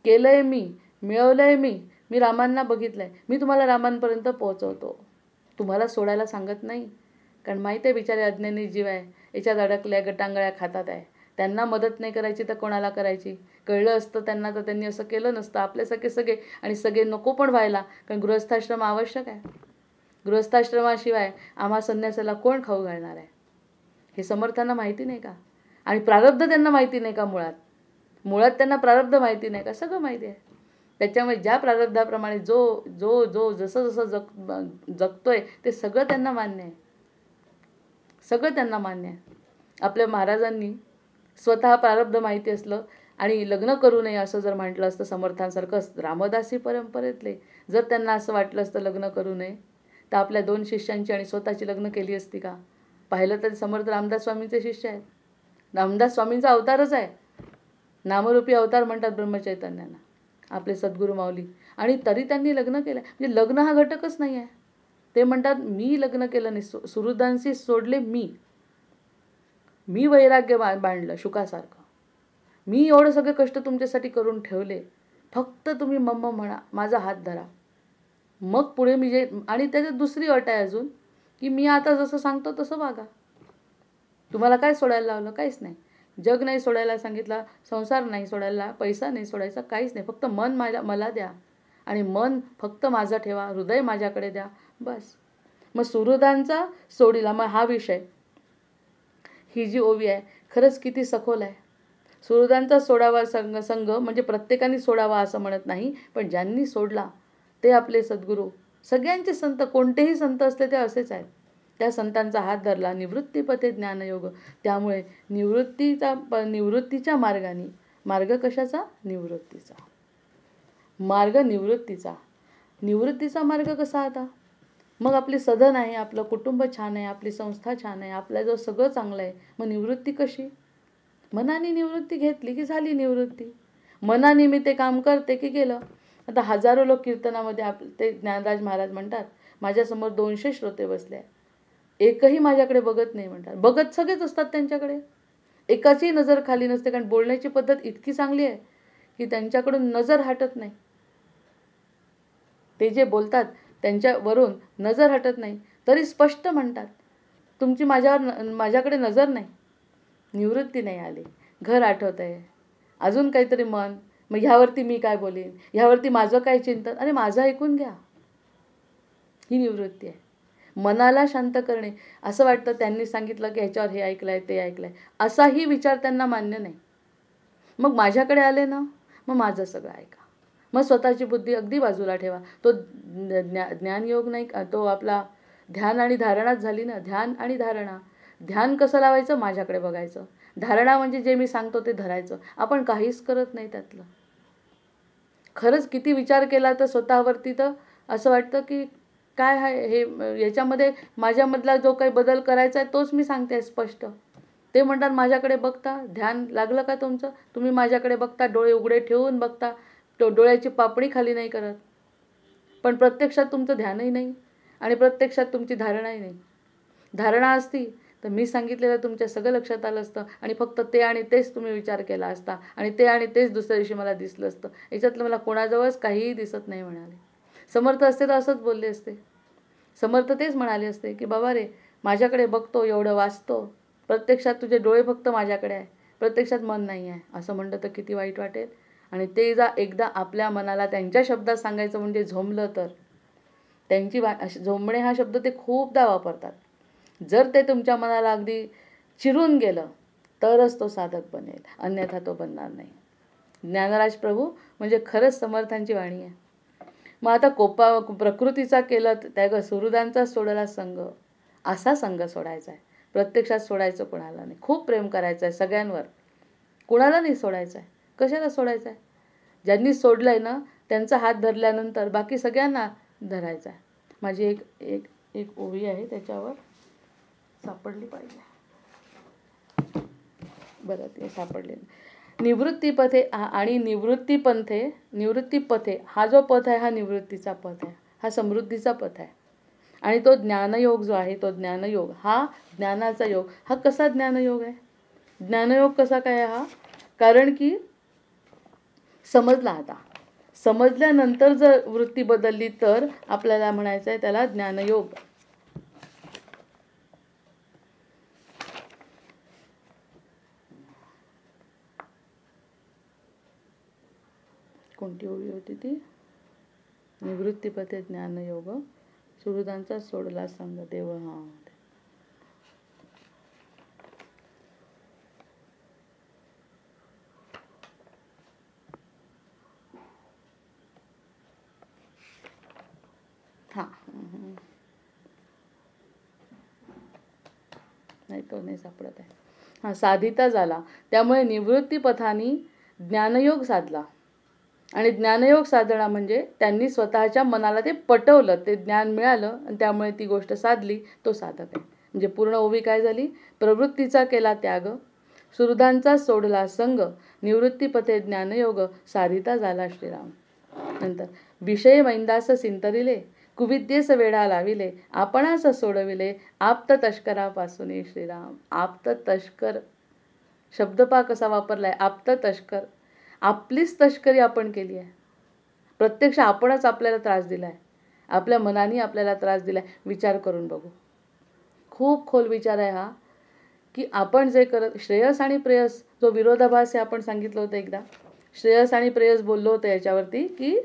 केलंय मी, मिळवलंय मी रामांना बघितलंय, मी तुम्हाला रामांपर्यंत पोहोचवतो. तुम्हाला सोडायला सांगत नाही, कारण माहिती आहे बिचारे अज्ञानी जीव आहे, याच्यात अडकल्या, गटांगळ्या खातात आहे. त्यांना मदत नाही करायची तर कोणाला करायची. कळलं असतं त्यांना तर त्यांनी असं केलं नसतं. आपल्यासारखे सगळे, आणि सगळे नको पण व्हायला, कारण गृहस्थाश्रम आवश्यक आहे. गृहस्थाश्रमाशिवाय आम्हा संन्यासाला कोण खाऊ घालणार आहे. हे समर्थांना माहिती नाही का. आणि प्रारब्ध त्यांना माहिती नाही का. मुळात त्यांना प्रारब्ध माहिती नाही का. सगळं माहिती आहे. त्याच्यामुळे ज्या प्रारब्धाप्रमाणे जो जो जो जसं जसं जगतोय ते सगळं त्यांना मान्य आहे. सगळं त्यांना मान्य आहे. आपल्या महाराजांनी स्वतः प्रारब्ध माहिती असलं आणि लग्न करू नये असं जर म्हटलं असतं समर्थांसारखं, रामदासी परंपरेतले जर त्यांना असं वाटलं असतं लग्न करू नये, तर आपल्या 2 शिष्यांची आणि स्वतःची लग्न केली असती का. पाहिलं तर समर्थ रामदास स्वामींचे शिष्य आहेत. रामदास स्वामींचा अवतारच आहे. नामरूपी अवतार म्हणतात ब्रह्मचैतन्यांना आपले सद्गुरू माऊली. आणि तरी त्यांनी लग्न केलं. म्हणजे लग्न हा घटकच नाही आहे. ते म्हणतात मी लग्न केलं नाही, सुहृदांशी सोडले मी वैराग्य बांधलं शुकासारखं. मी एवढं सगळे कष्ट तुमच्यासाठी करून ठेवले, फक्त तुम्ही मम्म म्हणा, माझा हात धरा. मग पुढे मी जे, आणि त्याच्यात दुसरी अट आहे अजून की मी आता जसं सांगतो तसं वागा. तुम्हाला काय सोडायला लावलं. काहीच नाही. जग नाही सोडायला सांगितलं, संसार नाही सोडायला, पैसा नाही सोडायचा, काहीच नाही. फक्त मन मला द्या, आणि मन फक्त माझं ठेवा, हृदय माझ्याकडे द्या, बस. मग सुहृदांचा सोडीला, मग हा विषय, ही जी ओवी आहे खरंच किती सखोल आहे. सुहृदांचा सोडावा संग म्हणजे प्रत्येकाने सोडावा असं म्हणत नाही, पण ज्यांनी सोडला ते आपले सद्गुरू. सगळ्यांचे संत, कोणतेही संत असले ते असेच आहेत. त्या संतांचा हात धरला, निवृत्तीपथे ज्ञानयोग. त्यामुळे निवृत्तीच्या मार्गाने, मार्ग कशाचा. निवृत्तीचा मार्ग, निवृत्तीचा मार्ग कसा आता. मग आपली सदन आहे, आपलं कुटुंब छान आहे, आपली संस्था छान आहे, आपल्याजवळ सगळं चांगलं आहे, मग निवृत्ती कशी. मनाने निवृत्ती घेतली की झाली निवृत्ती. मनाने मी ते काम करते की केलं. आता हजारो लोक कीर्तनामध्ये ते ज्ञानराज महाराज म्हणतात, माझ्यासमोर 200 श्रोते बसले, एकही माझ्याकडे बघत नाही म्हणतात. बघत सगळेच असतात त्यांच्याकडे, एकाची नजर खाली नसते, कारण बोलण्याची पद्धत इतकी चांगली आहे की त्यांच्याकडून नजर हटत नाही. ते जे बोलतात त्यांच्यावरून नजर हटत नाही, तरी स्पष्ट म्हणतात, तुमची माझ्याकडे नजर नाही. निवृत्ती नाही आली, घर आठवत आहे, अजून काहीतरी मन, मग ह्यावरती मी काय बोलेन, ह्यावरती माझं काय चिंतन, अरे माझं ऐकून घ्या. ही निवृत्ती आहे. मनाला शांत करणे. असं वाटतं त्यांनी सांगितलं की ह्याच्यावर हे ऐकलंय ते ऐकलंय, असाही विचार त्यांना मान्य नाही. मग माझ्याकडे आले ना, मग माझं सगळं ऐका. मग स्वतःची बुद्धी अगदी बाजूला ठेवा. तो ज्ञानयोग नाही, तो आपला ध्यान आणि धारणाच झाली ना. ध्यान आणि धारणा. ध्यान कसं लावायचं, माझ्याकडे बघायचं. धारणा म्हणजे जे मी सांगतो ते धरायचं. आपण काहीच करत नाही त्यातलं. खरंच किती विचार केला तर स्वतःवरती तर असं वाटतं की काय आहे हे, याच्यामध्ये माझ्यामधला जो काही बदल करायचा आहे तोच मी सांगते स्पष्ट. ते म्हणतात माझ्याकडे बघता, ध्यान लागलं का तुमचं, तुम्ही माझ्याकडे बघता, डोळे उघडे ठेवून बघता, डोळ्याची पापणी खाली नाही करत, पण प्रत्यक्षात तुमचं ध्यानही नाही आणि प्रत्यक्षात तुमची धारणाही नाही. धारणा असती तर मी सांगितलेलं तुमच्या सगळं लक्षात आलं असतं, आणि फक्त ते आणि तेच तुम्ही विचार केला असता, आणि ते आणि तेच दुसऱ्या दिवशी मला दिसलं असतं. याच्यातलं मला कोणाजवळच काहीही दिसत नाही म्हणाले. समर्थ असते तर असंच बोलले असते. समर्थ तेच म्हणाले असते की बाबा रे, माझ्याकडे बघतो, एवढं वाचतो, प्रत्यक्षात तुझे डोळे फक्त माझ्याकडे आहे, प्रत्यक्षात मन नाही आहे. असं म्हणलं तर किती वाईट वाटेल. आणि ते एकदा आपल्या मनाला त्यांच्या शब्दात सांगायचं म्हणजे झोंबलं तर त्यांची झोंबणे हा शब्द ते खूपदा वापरतात. जर ते तुमच्या मनाला अगदी चिरून गेलं तरच तो साधक बनेल, अन्यथा तो बनणार नाही. ज्ञानराज प्रभू म्हणजे खरंच समर्थांची वाणी आहे. मग आता प्रकृतीचा केलं त्या सुहृदांचा सोडला संग, असा संग सोडायचा आहे. प्रत्यक्षात सोडायचं कोणाला नाही. खूप प्रेम करायचं आहे सगळ्यांवर, कुणाला नाही सोडायचं आहे. कशाला सोडायचं आहे? ज्यांनी सोडलं आहे ना त्यांचा हात धरल्यानंतर बाकी सगळ्यांना धरायचा आहे. माझी एक एक एक ओवी आहे त्याच्यावर सापडली पाहिजे. बरं ते सापडले. निवृत्तीपथे आणि निवृत्तीपथे हा जो पथ आहे हा निवृत्तीचा पथ आहे, हा समृद्धीचा पथ आहे. आणि तो ज्ञानयोग जो आहे तो ज्ञानयोग हा ज्ञानाचा योग. हा कसा ज्ञानयोग आहे? ज्ञानयोग कसा काय हा? कारण की समजला, आता समजल्यानंतर जर वृत्ती बदलली तर आपल्याला म्हणायचं आहे त्याला ज्ञानयोग. कोणती ओवी होती ती? निवृत्तीपथे ज्ञानयोग, सुहृदांचा सोडला संग देव. नाही तो नाही सापडत आहे. हा साधिता झाला. त्यामुळे निवृत्तीपथाने ज्ञानयोग साधला. आणि ज्ञानयोग साधना म्हणजे त्यांनी स्वतःच्या मनाला ते पटवलं, ते ज्ञान मिळालं आणि त्यामुळे ती गोष्ट साधली, तो साधक आहे. म्हणजे पूर्ण ओवी काय झाली? प्रवृत्तीचा केला त्याग, सुहृदांचा सोडला संग, निवृत्तीपथे ज्ञानयोग, साधिता झाला श्रीराम. नंतर विषय मैंदास सिंतरिले, कुविद्येस वेढा लाविले, आपणास सोडविले, आप्त तस्करापासून श्रीराम. आप्त तस्कर शब्द पहा कसा वापरलाय. आप्त तस्कर, आपलीच तस्करी आपण केली आहे. प्रत्यक्ष आपणच आपल्याला त्रास दिलाय, आपल्या मनाने आपल्याला त्रास दिलाय. विचार करून बघू. खूप खोल विचार आहे हा, की आपण जे करत श्रेयस आणि प्रेयस जो विरोधाभास आहे आपण सांगितलं होतं एकदा. श्रेयस आणि प्रेयस बोललो होतं याच्यावरती, की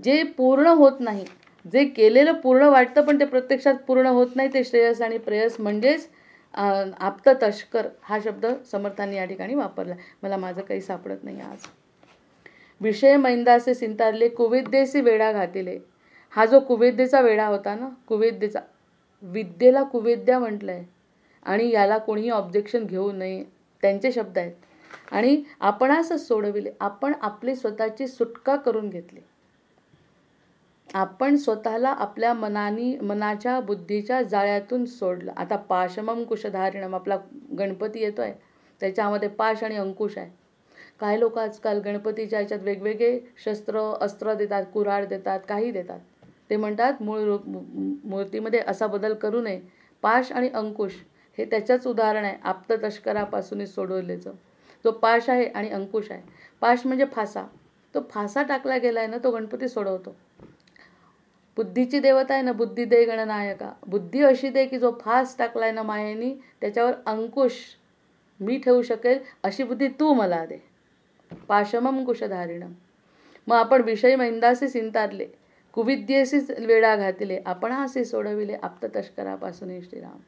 जे पूर्ण होत नाही, जे केलेलं पूर्ण वाटतं पण ते प्रत्यक्षात पूर्ण होत नाही, ते श्रेयस आणि प्रेयस. म्हणजेच आप्त तस्कर हा शब्द समर्थांनी या ठिकाणी वापरला. मला माझं काही सापडत नाही आज. विषय मैंदासे सिंतारले, कुविद्येसी वेढा घातिले. हा जो कुविद्येचा वेढा होता ना, कुविद्येचा, विद्येला कुविद्या म्हटलंय आणि याला कोणीही ऑब्जेक्शन घेऊ नये, त्यांचे शब्द आहेत. आणि आपणास सोडविले, आपण आपली स्वतःची सुटका करून घेतली. आपण स्वतःला आपल्या मनाच्या बुद्धीच्या जाळ्यातून सोडलं. आता पाशमम कुशधारिणम आपला गणपती येतोय, त्याच्यामध्ये पाश आणि अंकुश आहे. काही लोक आजकाल गणपतीच्या ह्याच्यात वेगवेगळे शस्त्र अस्त्र देतात, कुऱ्हाड देतात, काही देतात. ते म्हणतात मूर्तीमध्ये असा बदल करू नये. पाश आणि अंकुश हे त्याच्याच उदाहरण आहे. आप्त तस्करापासून सोडवल्याचं. जो पाश आहे आणि अंकुश आहे. पाश म्हणजे फासा, तो फासा टाकला गेलाय ना, तो गणपती सोडवतो. बुद्धीची देवता आहे ना, बुद्धी दे गणनायका. बुद्धी अशी दे की जो फास टाकलाय ना मायेनी, त्याच्यावर अंकुश मी ठेवू शकेल अशी बुद्धी तू मला दे. पाशमम कुशधारिणम. मग आपण विषय मैंदासी सिंतारले, कुविद्येसी वेढा घातले, आपणासी सोडविले, आप्त तस्करापासून श्रीराम.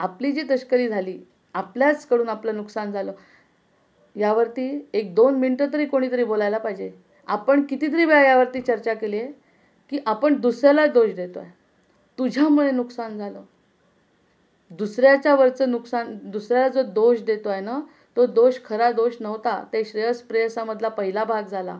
आपली जी तस्करी झाली, आपल्याच कडून आपलं नुकसान झालं, यावरती 1-2 मिनिटं तरी कोणीतरी बोलायला पाहिजे. आपण कितीतरी वेळा यावरती चर्चा केली आहे की आपण दुसऱ्याला दोष देतोय. तुझ्यामुळे नुकसान झालं, दुसऱ्याच्या वरचं नुकसान, दुसऱ्याला जो दोष देतोय ना, तो दोष खरा दोष नव्हता. ते श्रेयस प्रेयसामधला पहिला भाग झाला.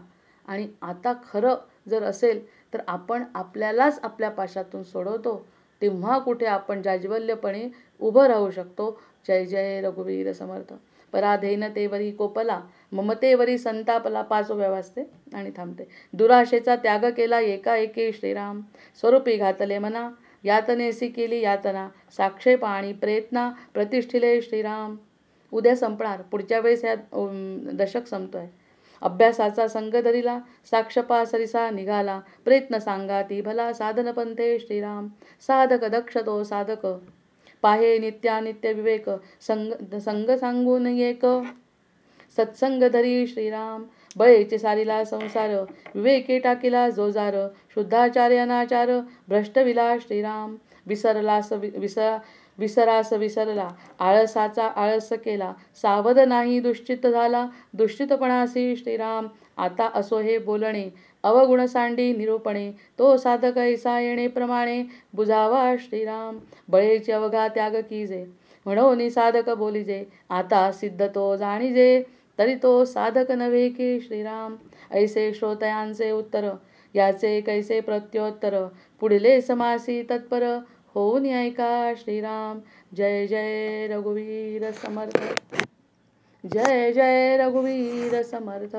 आणि आता खरं जर असेल तर आपण आपल्यालाच आपल्या पाशातून सोडवतो, तेव्हा कुठे आपण जाज्वल्यपणे उभं राहू शकतो. जय जय रघुवीर समर्थ. पराधेन तेवरी कोपला, ममतेवरी संतापला. 5 ओव्या वाजते आणि थांबते. दुराशेचा त्याग केला एकाएकी श्रीराम, स्वरूपी घातले मना, यातनेसी केली यातना, साक्षेप आणि प्रयत्ना प्रतिष्ठिले श्रीराम. उद्या संपणार, पुढच्या वेळेस ह्या दशक संपतोय. अभ्यासाचा संग धरिला, साक्षपा सरिसा निघाला, प्रयत्न सांगा ती भला, साधन पंथे श्रीराम. साधक दक्ष तो साधक, पाहे नित्यानित्य विवेक, संग सांगून एक. सत्संग धरी श्रीराम. बळेचे सारिला संसार, विवेके टाकिला जोजार. शुद्धाचार्य अनाचार, भ्रष्ट विलास श्रीराम. विसरास विसरला, आळसाचा आळस केला. सावध नाही दुश्चित झाला, दुश्चितपणासी श्रीराम. आता असो हे बोलणे, अवगुण सांडी निरूपणे. तो साधक ऐसा येणे प्रमाणे, बुजावा श्रीराम. बळेचे अवघा त्याग कीजे, म्हणून साधक बोलिजे. आता सिद्ध तो जाणीजे, तरी तो साधक नव्हे की श्रीराम. ऐसे श्रोतयांचे उत्तर, याचे कैसे प्रत्योत्तर. पुढले समासी तत्पर, होऊन ऐका श्रीराम. जय जय रघुवीर समर्थ. जय जय रघुवीर समर्थ.